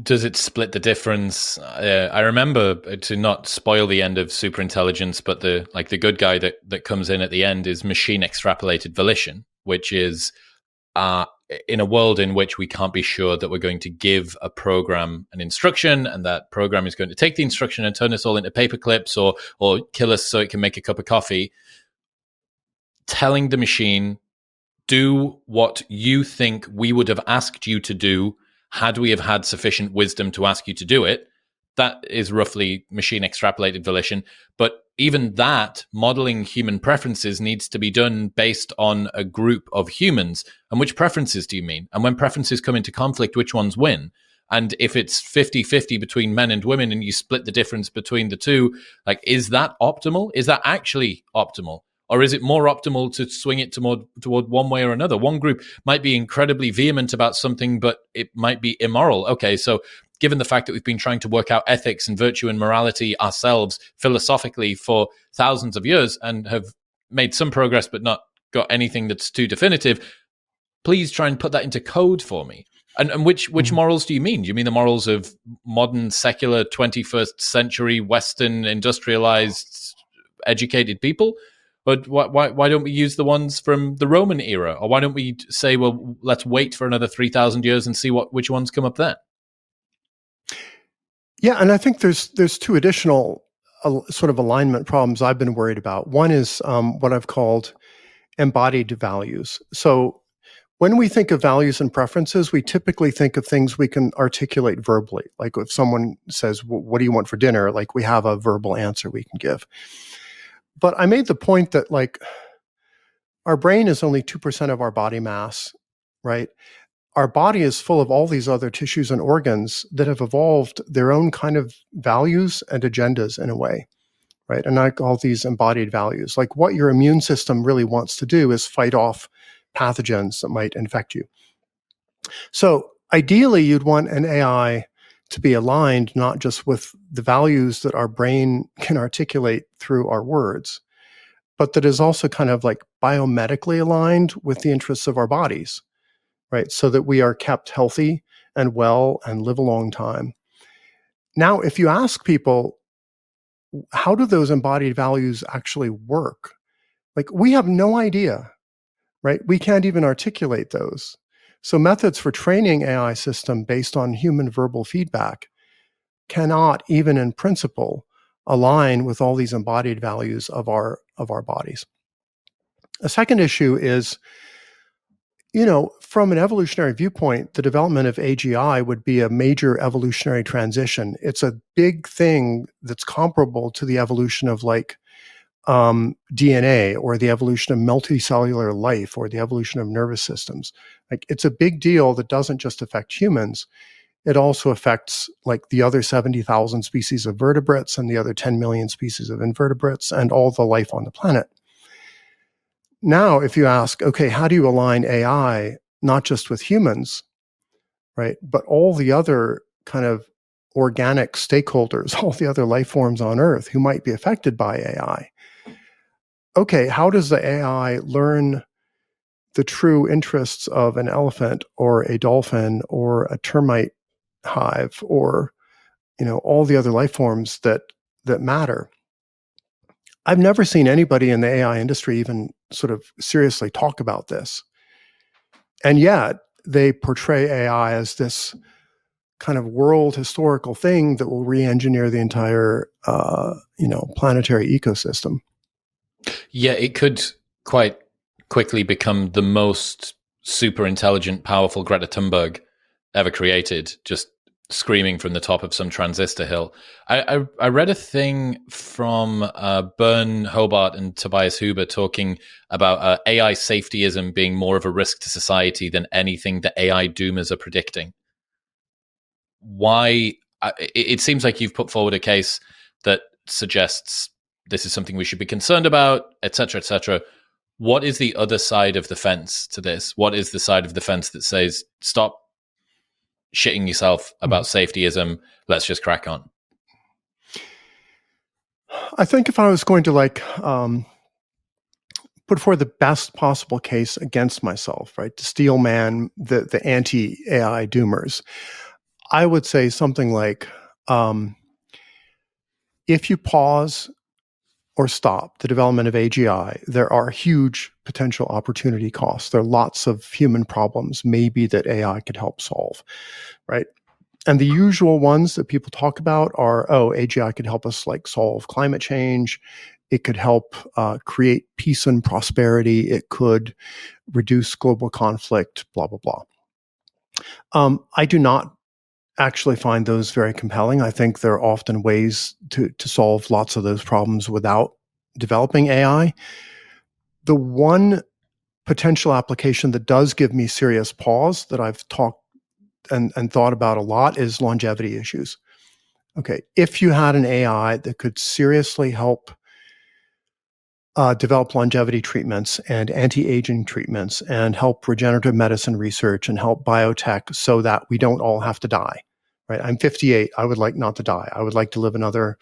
[SPEAKER 2] does it split the difference? I remember, to not spoil the end of superintelligence, but the good guy that comes in at the end is machine extrapolated volition, which is in a world in which we can't be sure that we're going to give a program an instruction and that program is going to take the instruction and turn us all into paper clips or kill us so it can make a cup of coffee. Telling the machine, do what you think we would have asked you to do had we have had sufficient wisdom to ask you to do it. That is roughly machine extrapolated volition. But even that, modeling human preferences needs to be done based on a group of humans. And which preferences do you mean? And when preferences come into conflict, which ones win? And if it's 50-50 between men and women and you split the difference between the two, like, is that optimal? Is that actually optimal? Or is it more optimal to swing it toward one way or another? One group might be incredibly vehement about something, but it might be immoral. Okay, so given the fact that we've been trying to work out ethics and virtue and morality ourselves philosophically for thousands of years and have made some progress but not got anything that's too definitive, please try and put that into code for me. And which morals do you mean? Do you mean the morals of modern, secular, 21st century, Western, industrialized, educated people? But why don't we use the ones from the Roman era? Or why don't we say, well, let's wait for another 3,000 years and see which ones come up then?
[SPEAKER 1] Yeah, and I think there's two additional sort of alignment problems I've been worried about. One is what I've called embodied values. So when we think of values and preferences, we typically think of things we can articulate verbally. Like if someone says, well, what do you want for dinner? Like we have a verbal answer we can give. But I made the point that like our brain is only 2% of our body mass, right? Our body is full of all these other tissues and organs that have evolved their own kind of values and agendas in a way, right? And I call these embodied values. Like what your immune system really wants to do is fight off pathogens that might infect you. So ideally, you'd want an AI to be aligned not just with the values that our brain can articulate through our words, but that is also kind of like biomedically aligned with the interests of our bodies, right? So that we are kept healthy and well and live a long time. Now, if you ask people, how do those embodied values actually work? Like we have no idea, right? We can't even articulate those. So methods for training AI system based on human verbal feedback cannot, even in principle, align with all these embodied values of our bodies. A second issue is, from an evolutionary viewpoint, the development of AGI would be a major evolutionary transition. It's a big thing that's comparable to the evolution of like DNA or the evolution of multicellular life or the evolution of nervous systems. Like it's a big deal that doesn't just affect humans. it also affects like the other 70,000 species of vertebrates and the other 10 million species of invertebrates and all the life on the planet. Now, if you ask, okay, how do you align AI not just with humans, right, but all the other kind of organic stakeholders, all the other life forms on Earth who might be affected by AI? Okay, how does the AI learn the true interests of an elephant or a dolphin or a termite hive or all the other life forms that matter? I've never seen anybody in the AI industry even sort of seriously talk about this. And yet they portray AI as this kind of world historical thing that will re-engineer the entire planetary ecosystem.
[SPEAKER 2] Yeah, it could quite quickly become the most super intelligent, powerful Greta Thunberg ever created, just screaming from the top of some transistor hill. I read a thing from Bern Hobart and Tobias Huber talking about AI safety-ism being more of a risk to society than anything the AI doomers are predicting. Why? It seems like you've put forward a case that suggests this is something we should be concerned about, etc., etc. What is the other side of the fence to this? What is the side of the fence that says, stop shitting yourself about safety-ism, let's just crack on?
[SPEAKER 1] I think if I was going to put forward the best possible case against myself, right, to steelman the anti-AI doomers, I would say something like, if you pause or stop the development of AGI, there are huge potential opportunity costs. There are lots of human problems maybe that AI could help solve, right? And the usual ones that people talk about are, AGI could help us solve climate change. It could help create peace and prosperity. It could reduce global conflict, blah, blah, blah. I do not actually find those very compelling. I think there are often ways to solve lots of those problems without developing AI. The one potential application that does give me serious pause that I've talked and thought about a lot is longevity issues. Okay, if you had an AI that could seriously help develop longevity treatments and anti-aging treatments and help regenerative medicine research and help biotech so that we don't all have to die, right? I'm 58. I would like not to die. I would like to live another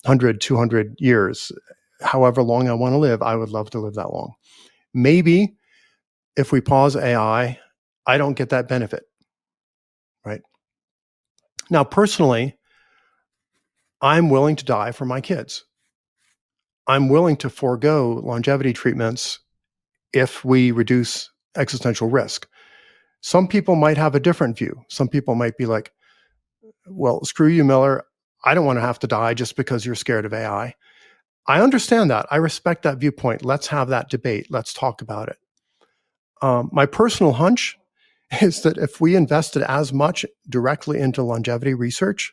[SPEAKER 1] 100, 200 years. However long I want to live, I would love to live that long. Maybe if we pause AI, I don't get that benefit, right? Now, personally, I'm willing to die for my kids. I'm willing to forego longevity treatments if we reduce existential risk. Some people might have a different view. Some people might be like, well, screw you, Miller. I don't want to have to die just because you're scared of AI. I understand that. I respect that viewpoint. Let's have that debate. Let's talk about it. My personal hunch is that if we invested as much directly into longevity research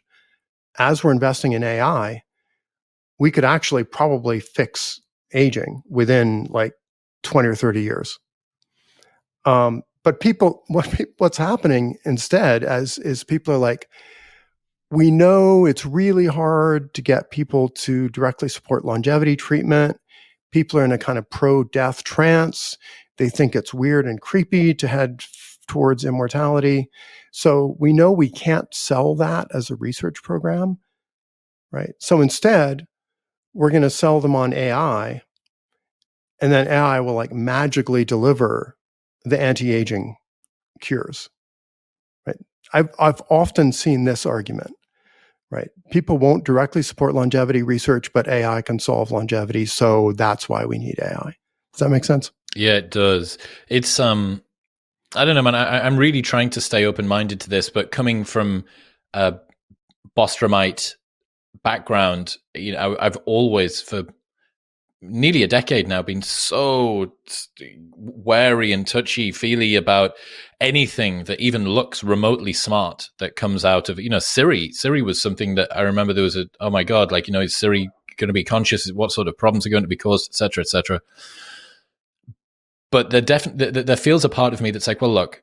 [SPEAKER 1] as we're investing in AI, we could actually probably fix aging within 20 or 30 years. But what's happening instead is people are like, we know it's really hard to get people to directly support longevity treatment. People are in a kind of pro-death trance. They think it's weird and creepy to head towards immortality. So we know we can't sell that as a research program, right? So instead, we're going to sell them on AI, and then AI will magically deliver the anti-aging cures, right? I've often seen this argument, right? People won't directly support longevity research, but AI can solve longevity, so that's why we need AI. Does that make sense?
[SPEAKER 2] Yeah, it does. It's I don't know, man. I'm really trying to stay open-minded to this, but coming from a Bostromite background, I've always, for nearly a decade now, been so wary and touchy-feely about anything that even looks remotely smart that comes out of, Siri. Siri was something that I remember there was oh my God, is Siri going to be conscious? What sort of problems are going to be caused, et cetera, et cetera. But there feels a part of me that's like, well, look,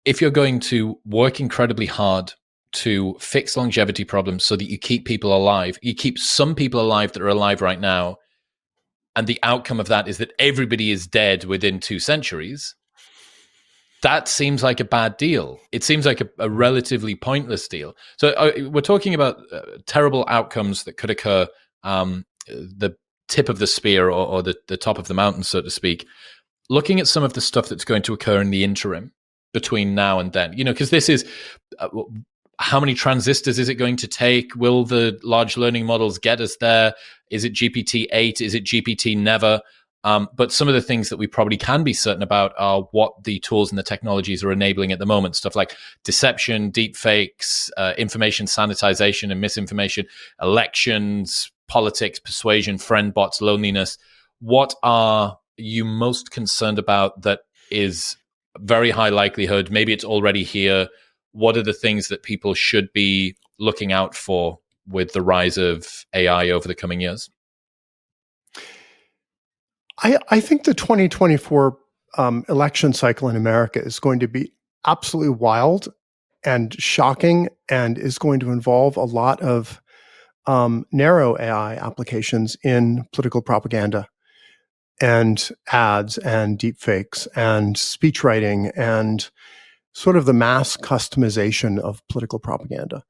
[SPEAKER 2] if you're going to work incredibly hard to fix longevity problems so that you keep people alive. You keep some people alive that are alive right now, and the outcome of that is that everybody is dead within 2 centuries. That seems like a bad deal. It seems like a relatively pointless deal. So we're talking about terrible outcomes that could occur, the tip of the spear or the top of the mountain, so to speak. Looking at some of the stuff that's going to occur in the interim between now and then, because this is how many transistors is it going to take? Will the large learning models get us there? Is it GPT-8? Is it GPT never? But some of the things that we probably can be certain about are what the tools and the technologies are enabling at the moment. Stuff like deception, deep fakes, information sanitization and misinformation, elections, politics, persuasion, friend bots, loneliness. What are you most concerned about that is very high likelihood? Maybe it's already here. What are the things that people should be looking out for with the rise of AI over the coming years?
[SPEAKER 1] I think the 2024 election cycle in America is going to be absolutely wild and shocking, and is going to involve a lot of narrow AI applications in political propaganda and ads and deepfakes and speech writing and sort of the mass customization of political propaganda.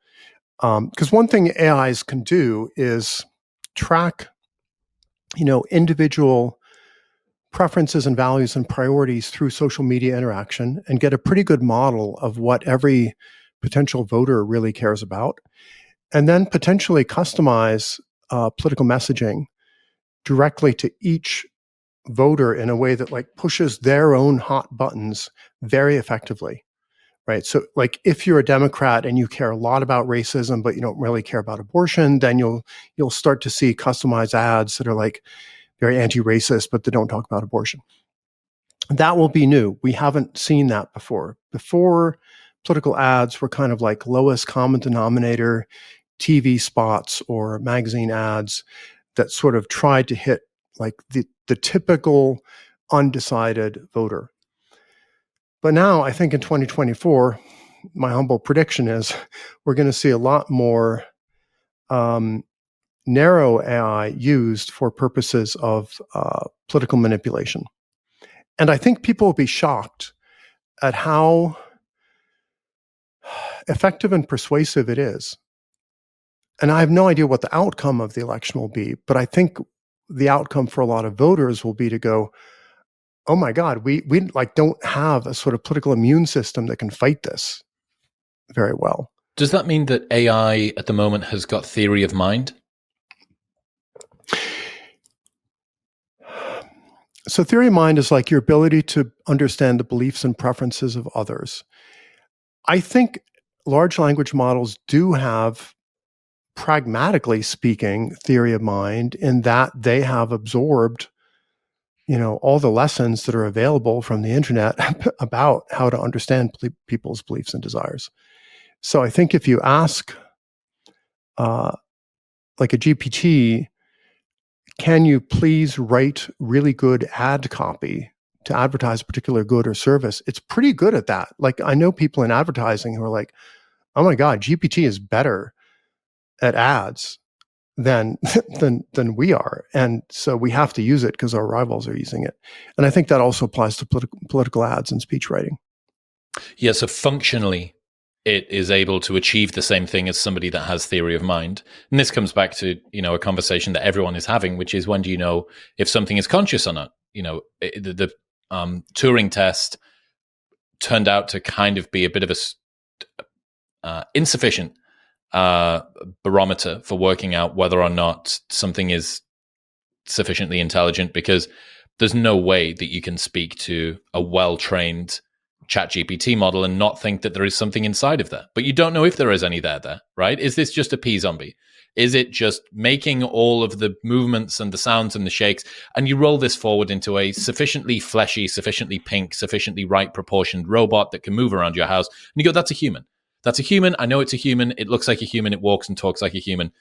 [SPEAKER 1] Because one thing AIs can do is track, individual preferences and values and priorities through social media interaction and get a pretty good model of what every potential voter really cares about, and then potentially customize political messaging directly to each voter in a way that pushes their own hot buttons very effectively. Right. So if you're a Democrat and you care a lot about racism, but you don't really care about abortion, then you'll start to see customized ads that are very anti-racist, but they don't talk about abortion. That will be new. We haven't seen that before. Before, political ads were kind of like lowest common denominator TV spots or magazine ads that sort of tried to hit the typical undecided voter. But now I think in 2024, my humble prediction is we're going to see a lot more narrow AI used for purposes of political manipulation. And I think people will be shocked at how effective and persuasive it is. And I have no idea what the outcome of the election will be, but I think the outcome for a lot of voters will be to go, oh my God, we don't have a sort of political immune system that can fight this very well.
[SPEAKER 2] Does that mean that AI at the moment has got theory of mind?
[SPEAKER 1] So theory of mind is like your ability to understand the beliefs and preferences of others. I think large language models do have, pragmatically speaking, theory of mind in that they have absorbed all the lessons that are available from the internet about how to understand people's beliefs and desires. So I think if you ask a GPT, can you please write really good ad copy to advertise a particular good or service? It's pretty good at that. I know people in advertising who are like, oh my God, GPT is better at ads than we are. And so we have to use it because our rivals are using it. And I think that also applies to political ads and speech writing.
[SPEAKER 2] Yeah, so functionally, it is able to achieve the same thing as somebody that has theory of mind. And this comes back to, a conversation that everyone is having, which is, when do you know if something is conscious or not? The Turing test turned out to kind of be a bit of a insufficient barometer for working out whether or not something is sufficiently intelligent, because there's no way that you can speak to a well-trained ChatGPT model and not think that there is something inside of there. But you don't know if there is any there, right? Is this just a pea zombie? Is it just making all of the movements and the sounds and the shakes? And you roll this forward into a sufficiently fleshy, sufficiently pink, sufficiently right proportioned robot that can move around your house. And you go, that's a human. That's a human. I know it's a human. It looks like a human. It walks and talks like a human.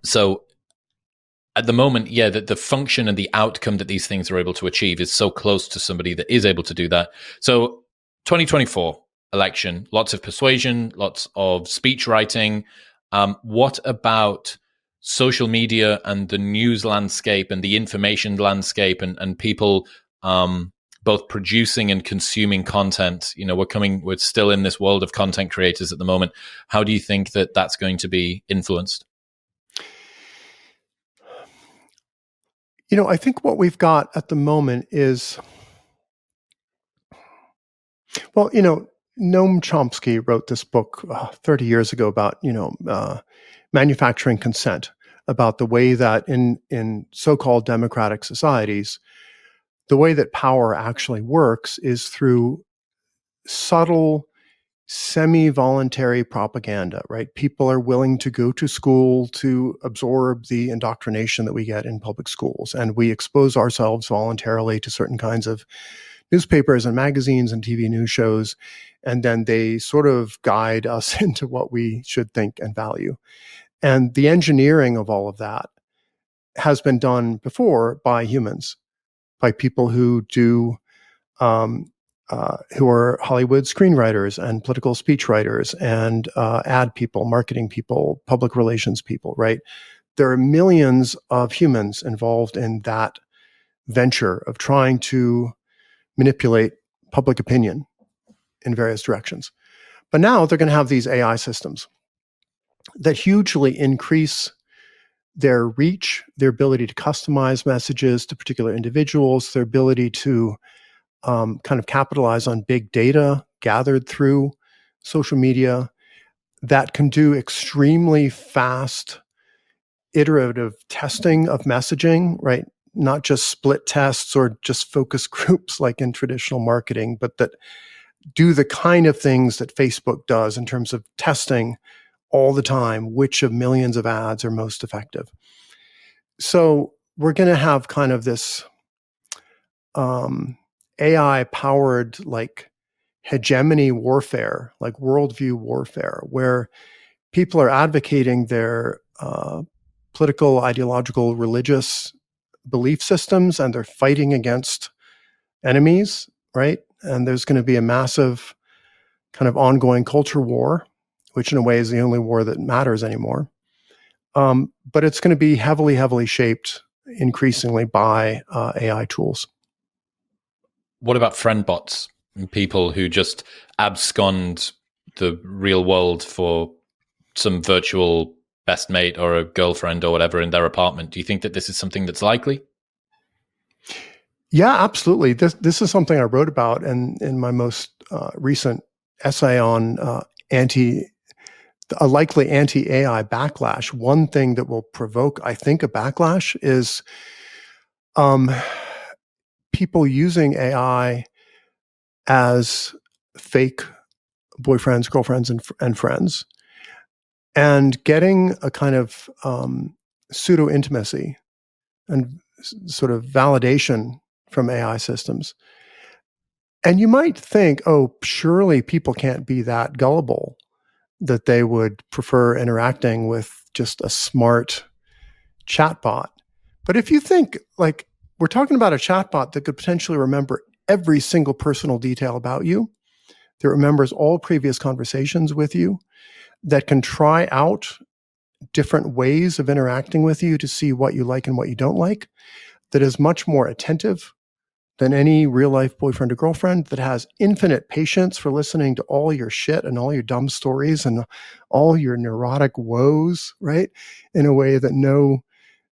[SPEAKER 2] So at the moment, yeah, the function and the outcome that these things are able to achieve is so close to somebody that is able to do that. So 2024, election? Lots of persuasion, lots of speech writing. What about social media and the news landscape and the information landscape and people both producing and consuming content? We're still in this world of content creators at the moment. How do you think that that's going to be influenced?
[SPEAKER 1] I think what we've got at the moment is, well, Noam Chomsky wrote this book 30 years ago about, manufacturing consent, about the way that in so-called democratic societies, the way that power actually works is through subtle, semi-voluntary propaganda, right? People are willing to go to school to absorb the indoctrination that we get in public schools, and we expose ourselves voluntarily to certain kinds of newspapers and magazines and TV news shows, and then they sort of guide us into what we should think and value. And the engineering of all of that has been done before by humans, by people who who are Hollywood screenwriters and political speechwriters and ad people, marketing people, public relations people, right? There are millions of humans involved in that venture of trying to manipulate public opinion in various directions. But now they're going to have these AI systems that hugely increase their reach, their ability to customize messages to particular individuals, their ability to kind of capitalize on big data gathered through social media that can do extremely fast iterative testing of messaging, right? Not just split tests or just focus groups like in traditional marketing, but that do the kind of things that Facebook does in terms of testing all the time which of millions of ads are most effective. So we're going to have kind of this AI powered like hegemony warfare, like worldview warfare, where people are advocating their political, ideological, religious belief systems, and they're fighting against enemies, right? And there's going to be a massive kind of ongoing culture war, which in a way is the only war that matters anymore. But it's going to be heavily, heavily shaped increasingly by AI tools.
[SPEAKER 2] What about friend bots and people who just abscond the real world for some virtual best mate or a girlfriend or whatever in their apartment? Do you think that this is something that's likely?
[SPEAKER 1] Yeah, absolutely. This is something I wrote about in my most recent essay on a likely anti-AI backlash. One thing that will provoke, I think, a backlash is people using AI as fake boyfriends, girlfriends, and friends, and getting a kind of pseudo intimacy and sort of validation from AI systems. And you might think, oh, surely people can't be that gullible that they would prefer interacting with just a smart chatbot. But if you think, like, we're talking about a chatbot that could potentially remember every single personal detail about you, that remembers all previous conversations with you, that can try out different ways of interacting with you to see what you like and what you don't like, that is much more attentive than any real life boyfriend or girlfriend, that has infinite patience for listening to all your shit and all your dumb stories and all your neurotic woes, right? In a way that no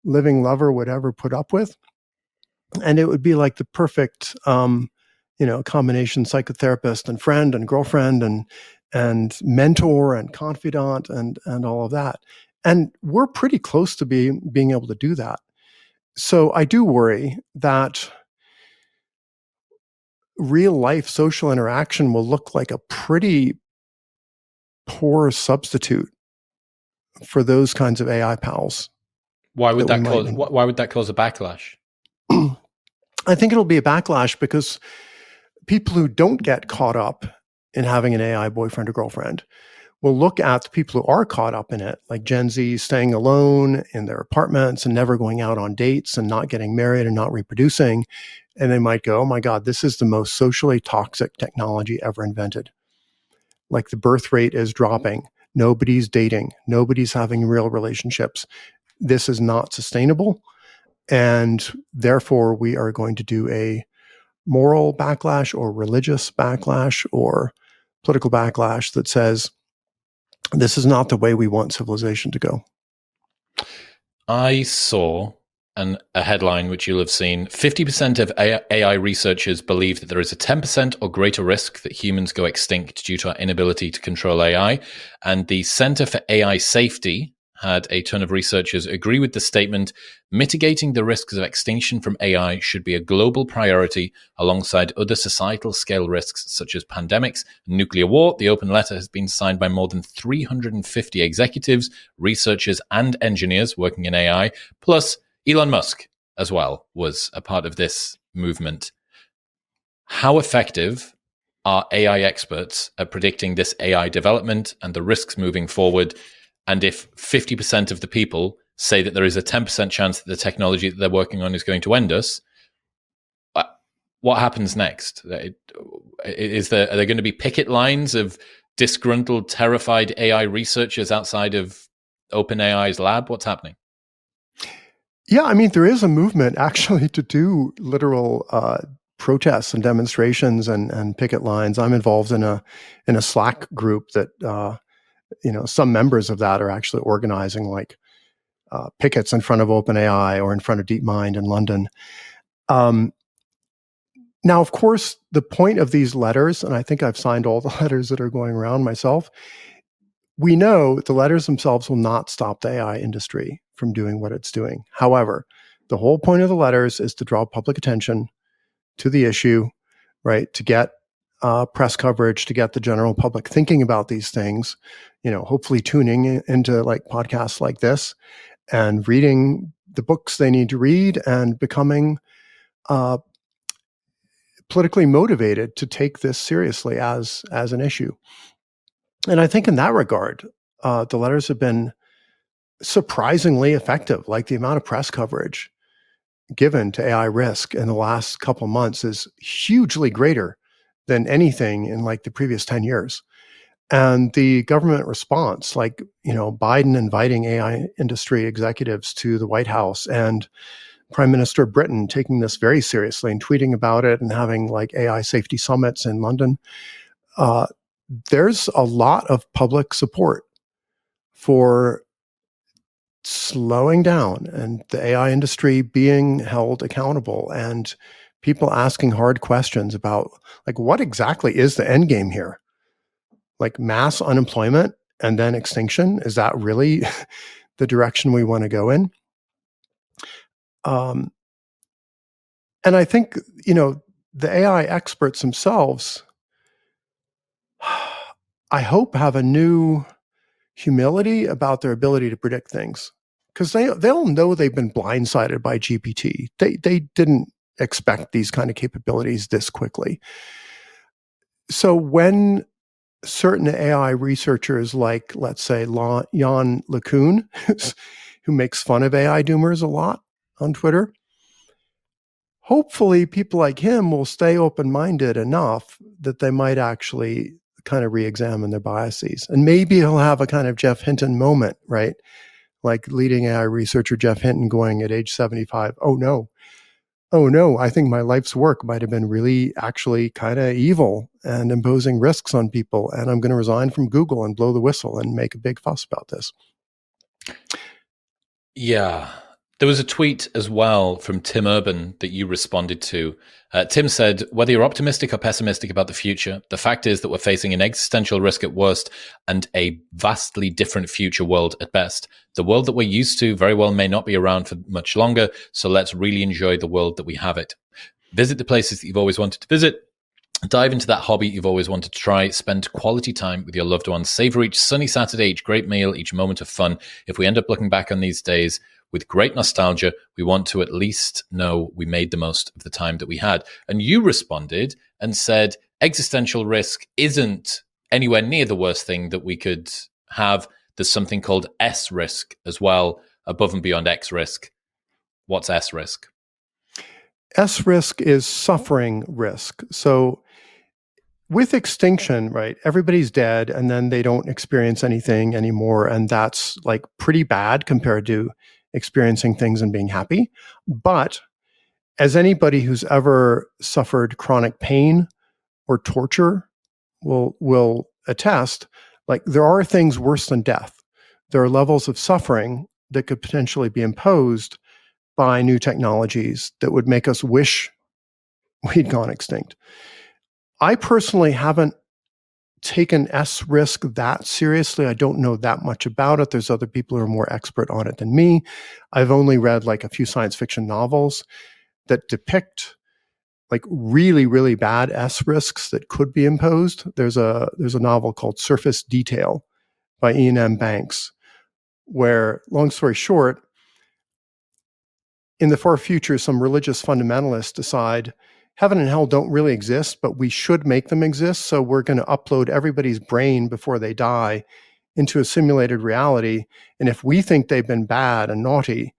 [SPEAKER 1] living lover would ever put up with. And it would be like the perfect, combination psychotherapist and friend and girlfriend and mentor and confidant and all of that. And we're pretty close to being able to do that. So I do worry that real life social interaction will look like a pretty poor substitute for those kinds of AI pals.
[SPEAKER 2] Why would that cause a backlash?
[SPEAKER 1] I think it'll be a backlash because people who don't get caught up in having an AI boyfriend or girlfriend will look at the people who are caught up in it, like Gen Z staying alone in their apartments and never going out on dates and not getting married and not reproducing. And they might go, oh my God, this is the most socially toxic technology ever invented. Like the birth rate is dropping. Nobody's dating. Nobody's having real relationships. This is not sustainable. And therefore, we are going to do a moral backlash or religious backlash or political backlash that says this is not the way we want civilization to go.
[SPEAKER 2] I saw a headline which you'll have seen. 50% of AI researchers believe that there is a 10% or greater risk that humans go extinct due to our inability to control AI. And the Center for AI Safety had a ton of researchers agree with the statement. Mitigating the risks of extinction from AI should be a global priority alongside other societal scale risks such as pandemics and nuclear war. The open letter has been signed by more than 350 executives, researchers, and engineers working in AI, plus Elon Musk as well was a part of this movement. How effective are AI experts at predicting this AI development and the risks moving forward? And if 50% of the people say that there is a 10% chance that the technology that they're working on is going to end us, what happens next? Are there going to be picket lines of disgruntled, terrified AI researchers outside of OpenAI's lab? What's happening?
[SPEAKER 1] Yeah, I mean, there is a movement actually to do literal protests and demonstrations and picket lines. I'm involved in a Slack group that some members of that are actually organizing like pickets in front of OpenAI or in front of DeepMind in London. Now, of course, the point of these letters, and I think I've signed all the letters that are going around myself, we know the letters themselves will not stop the AI industry from doing what it's doing. However, the whole point of the letters is to draw public attention to the issue, right? To get press coverage, to get the general public thinking about these things, hopefully tuning into like podcasts like this and reading the books they need to read and becoming politically motivated to take this seriously as an issue. And I think in that regard, the letters have been surprisingly effective. Like the amount of press coverage given to AI risk in the last couple of months is hugely greater than anything in like the previous 10 years. And the government response, like, Biden inviting AI industry executives to the White House and Prime Minister Britain taking this very seriously and tweeting about it and having like AI safety summits in London. There's a lot of public support for slowing down and the AI industry being held accountable and people asking hard questions about like what exactly is the end game here? Like mass unemployment and then extinction? Is that really the direction we want to go in? And I think, the AI experts themselves, I hope, have a new humility about their ability to predict things, because they'll know they've been blindsided by GPT. They didn't expect these kind of capabilities this quickly. So when certain AI researchers, like let's say Jan LeCun, who makes fun of AI doomers a lot on Twitter, hopefully people like him will stay open-minded enough that they might actually kind of re-examine their biases. And maybe he'll have a kind of Jeff Hinton moment, right? Like leading AI researcher Jeff Hinton going at age 75, oh no, I think my life's work might have been really actually kind of evil and imposing risks on people. And I'm going to resign from Google and blow the whistle and make a big fuss about this.
[SPEAKER 2] Yeah. There was a tweet as well from Tim Urban that you responded to. Tim said, whether you're optimistic or pessimistic about the future, the fact is that we're facing an existential risk at worst and a vastly different future world at best. The world that we're used to very well may not be around for much longer, so let's really enjoy the world that we have it. Visit the places that you've always wanted to visit. Dive into that hobby you've always wanted to try. Spend quality time with your loved ones. Savor each sunny Saturday, each great meal, each moment of fun. If we end up looking back on these days with great nostalgia, we want to at least know we made the most of the time that we had. And you responded and said, existential risk isn't anywhere near the worst thing that we could have. There's something called S risk as well, above and beyond X risk. What's S risk?
[SPEAKER 1] S risk is suffering risk. So with extinction, right? Everybody's dead and then they don't experience anything anymore. And that's like pretty bad compared to experiencing things and being happy. But as anybody who's ever suffered chronic pain or torture will attest, like there are things worse than death. There are levels of suffering that could potentially be imposed by new technologies that would make us wish we'd gone extinct. I personally haven't taken S risk that seriously. I don't know that much about it. There's other people who are more expert on it than me. I've only read like a few science fiction novels that depict like really, really bad S risks that could be imposed. There's a novel called Surface Detail by Ian M. Banks, where, long story short, in the far future, some religious fundamentalists decide heaven and hell don't really exist, but we should make them exist. So we're going to upload everybody's brain before they die into a simulated reality. And if we think they've been bad and naughty,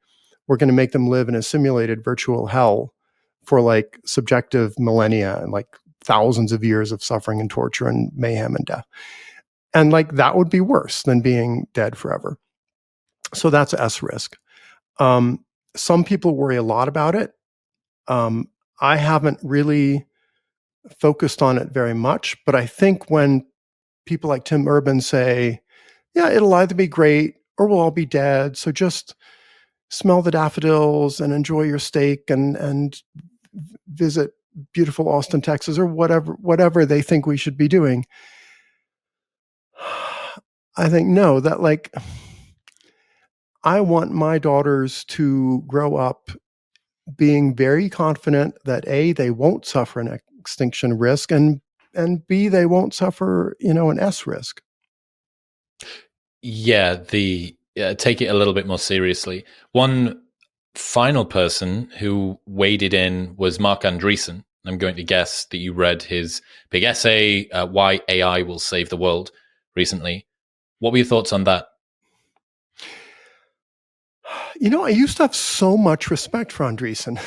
[SPEAKER 1] we're going to make them live in a simulated virtual hell for like subjective millennia and like thousands of years of suffering and torture and mayhem and death. And like that would be worse than being dead forever. So that's S risk. Some people worry a lot about it. I haven't really focused on it very much, but I think when people like Tim Urban say, yeah, it'll either be great or we'll all be dead. So just smell the daffodils and enjoy your steak and visit beautiful Austin, Texas, or whatever they think we should be doing. I think no, that like I want my daughters to grow up being very confident that A, they won't suffer an extinction risk, and B, they won't suffer, an S risk.
[SPEAKER 2] Yeah, take it a little bit more seriously. One final person who waded in was Mark Andreessen. I'm going to guess that you read his big essay, Why AI Will Save the World, recently. What were your thoughts on that?
[SPEAKER 1] I used to have so much respect for Andreessen.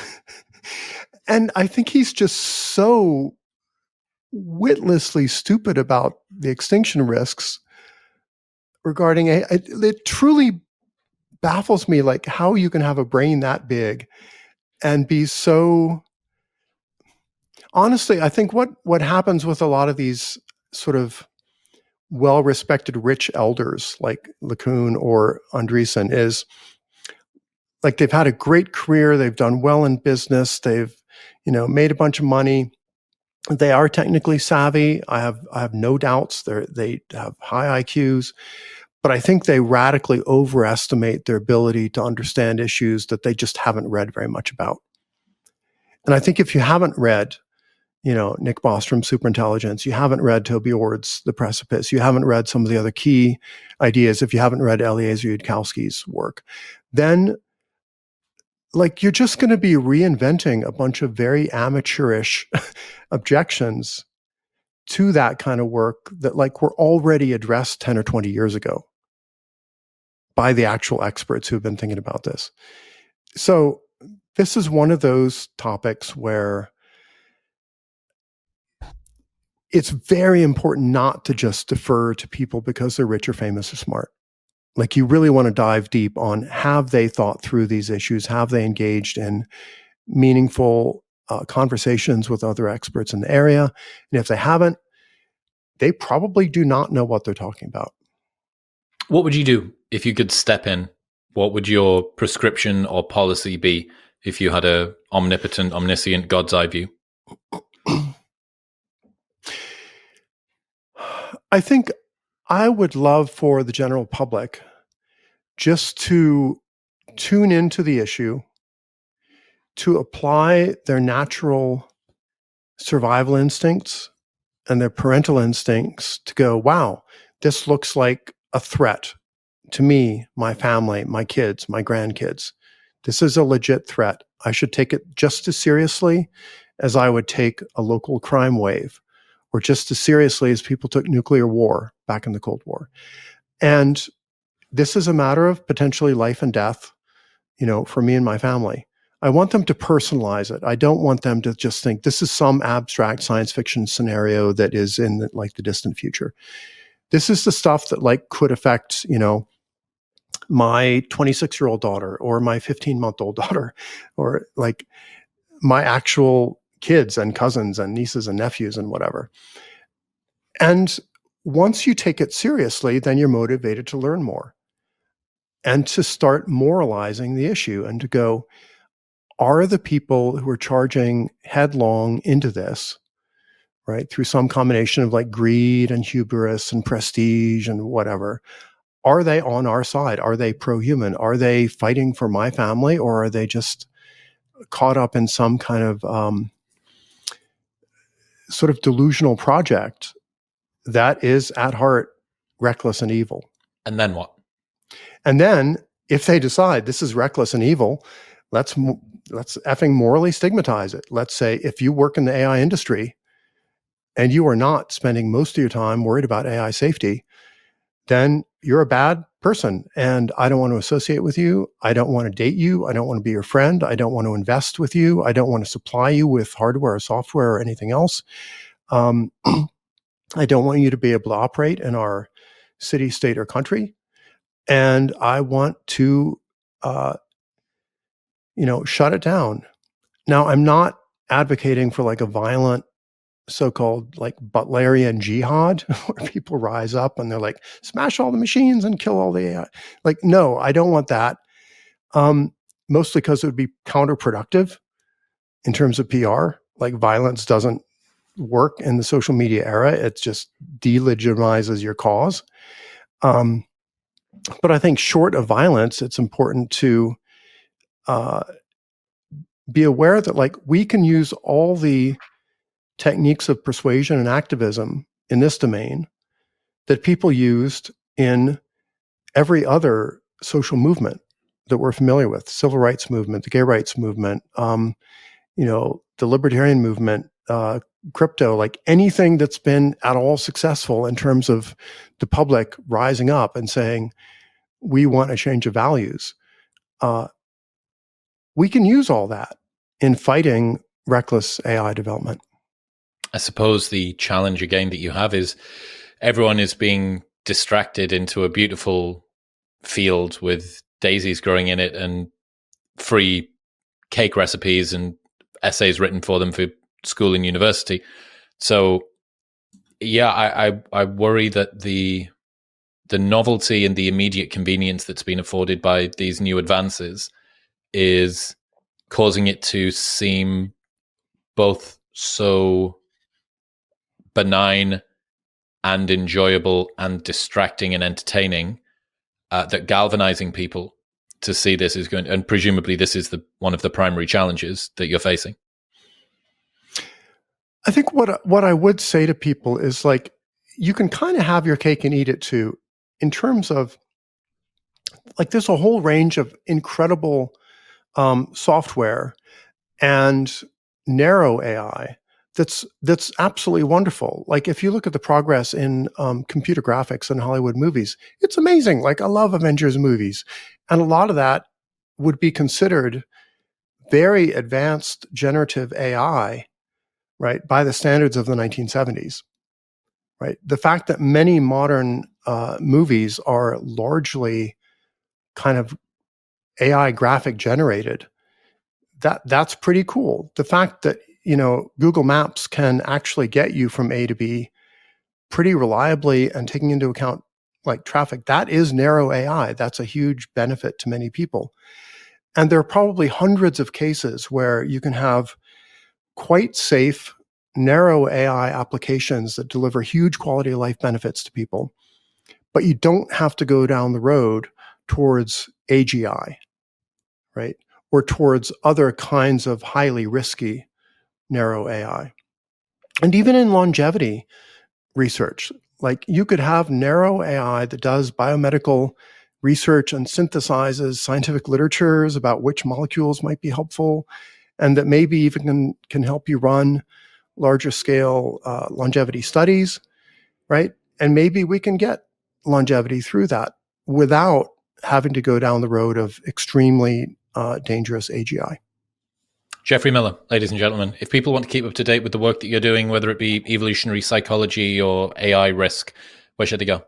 [SPEAKER 1] And I think he's just so witlessly stupid about the extinction risks regarding AI. It truly baffles me, like how you can have a brain that big and be so. Honestly, I think what happens with a lot of these sort of well-respected rich elders like LeCun or Andreessen is like they've had a great career, they've done well in business, they've made a bunch of money. They are technically savvy. I have no doubts. They have high IQs, but I think they radically overestimate their ability to understand issues that they just haven't read very much about. And I think if you haven't read, Nick Bostrom's Superintelligence, you haven't read Toby Ord's The Precipice, you haven't read some of the other key ideas, if you haven't read Eliezer Yudkowsky's work, then like you're just going to be reinventing a bunch of very amateurish objections to that kind of work that like were already addressed 10 or 20 years ago by the actual experts who've been thinking about this. So this is one of those topics where it's very important not to just defer to people because they're rich or famous or smart. Like you really want to dive deep on, have they thought through these issues? Have they engaged in meaningful conversations with other experts in the area? And if they haven't, they probably do not know what they're talking about.
[SPEAKER 2] What would you do if you could step in? What would your prescription or policy be if you had a omnipotent, omniscient God's eye view?
[SPEAKER 1] I think I would love for the general public just to tune into the issue, to apply their natural survival instincts and their parental instincts to go, wow, this looks like a threat to me, my family, my kids, my grandkids. This is a legit threat. I should take it just as seriously as I would take a local crime wave, or just as seriously as people took nuclear war back in the Cold War. And this is a matter of potentially life and death, for me and my family. I want them to personalize it. I don't want them to just think this is some abstract science fiction scenario that is in the distant future. This is the stuff that like could affect, my 26-year-old daughter or my 15-month-old daughter, or like my actual kids and cousins and nieces and nephews and whatever. And once you take it seriously, then you're motivated to learn more and to start moralizing the issue and to go, are the people who are charging headlong into this, right, through some combination of like greed and hubris and prestige and whatever, are they on our side? Are they pro-human? Are they fighting for my family, or are they just caught up in some kind of sort of delusional project that is at heart reckless and evil?
[SPEAKER 2] And then what?
[SPEAKER 1] And then if they decide this is reckless and evil, let's effing morally stigmatize it. Let's say if you work in the AI industry and you are not spending most of your time worried about AI safety, then you're a bad person and I don't want to associate with you. I don't want to date you. I don't want to be your friend. I don't want to invest with you. I don't want to supply you with hardware or software or anything else. I don't want you to be able to operate in our city, state, or country. And I want to, shut it down. Now, I'm not advocating for like a violent so-called like Butlerian jihad where people rise up and they're like, smash all the machines and kill all the AI. Like, no, I don't want that. Mostly because it would be counterproductive in terms of PR. Like violence doesn't work in the social media era. It just delegitimizes your cause. But I think short of violence, it's important to be aware that like we can use all the techniques of persuasion and activism in this domain that people used in every other social movement that we're familiar with: civil rights movement, the gay rights movement, the libertarian movement, crypto, like anything that's been at all successful in terms of the public rising up and saying, we want a change of values. We can use all that in fighting reckless AI development.
[SPEAKER 2] I suppose the challenge again that you have is everyone is being distracted into a beautiful field with daisies growing in it and free cake recipes and essays written for them for school and university. So yeah, I worry that the novelty and the immediate convenience that's been afforded by these new advances is causing it to seem both so benign and enjoyable and distracting and entertaining that galvanizing people to see this is going, and presumably this is one of the primary challenges that you're facing.
[SPEAKER 1] I think what I would say to people is like, you can kind of have your cake and eat it too, in terms of like there's a whole range of incredible software and narrow AI that's absolutely wonderful. Like if you look at the progress in computer graphics and Hollywood movies, it's amazing. Like I love Avengers movies, and a lot of that would be considered very advanced generative AI, right, by the standards of the 1970s. Right, the fact that many modern movies are largely kind of AI graphic generated, that's pretty cool. The fact that Google Maps can actually get you from A to B pretty reliably and taking into account like traffic, that is narrow AI. That's a huge benefit to many people. And there are probably hundreds of cases where you can have quite safe, narrow AI applications that deliver huge quality of life benefits to people, but you don't have to go down the road towards AGI, right? Or towards other kinds of highly risky narrow AI. And even in longevity research, like you could have narrow AI that does biomedical research and synthesizes scientific literatures about which molecules might be helpful, and that maybe even can help you run larger scale longevity studies, right? And maybe we can get longevity through that without having to go down the road of extremely dangerous AGI.
[SPEAKER 2] Geoffrey Miller, ladies and gentlemen. If people want to keep up to date with the work that you're doing, whether it be evolutionary psychology or AI risk, where should they go?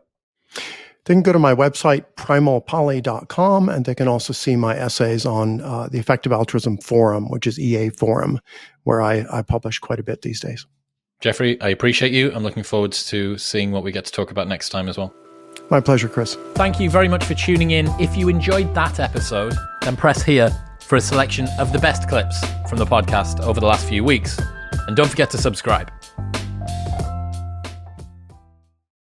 [SPEAKER 1] They can go to my website, primalpoly.com, and they can also see my essays on the Effective Altruism Forum, which is EA Forum, where I publish quite a bit these days.
[SPEAKER 2] Geoffrey, I appreciate you. I'm looking forward to seeing what we get to talk about next time as well.
[SPEAKER 1] My pleasure, Chris.
[SPEAKER 2] Thank you very much for tuning in. If you enjoyed that episode, then press here for a selection of the best clips from the podcast over the last few weeks. And don't forget to subscribe.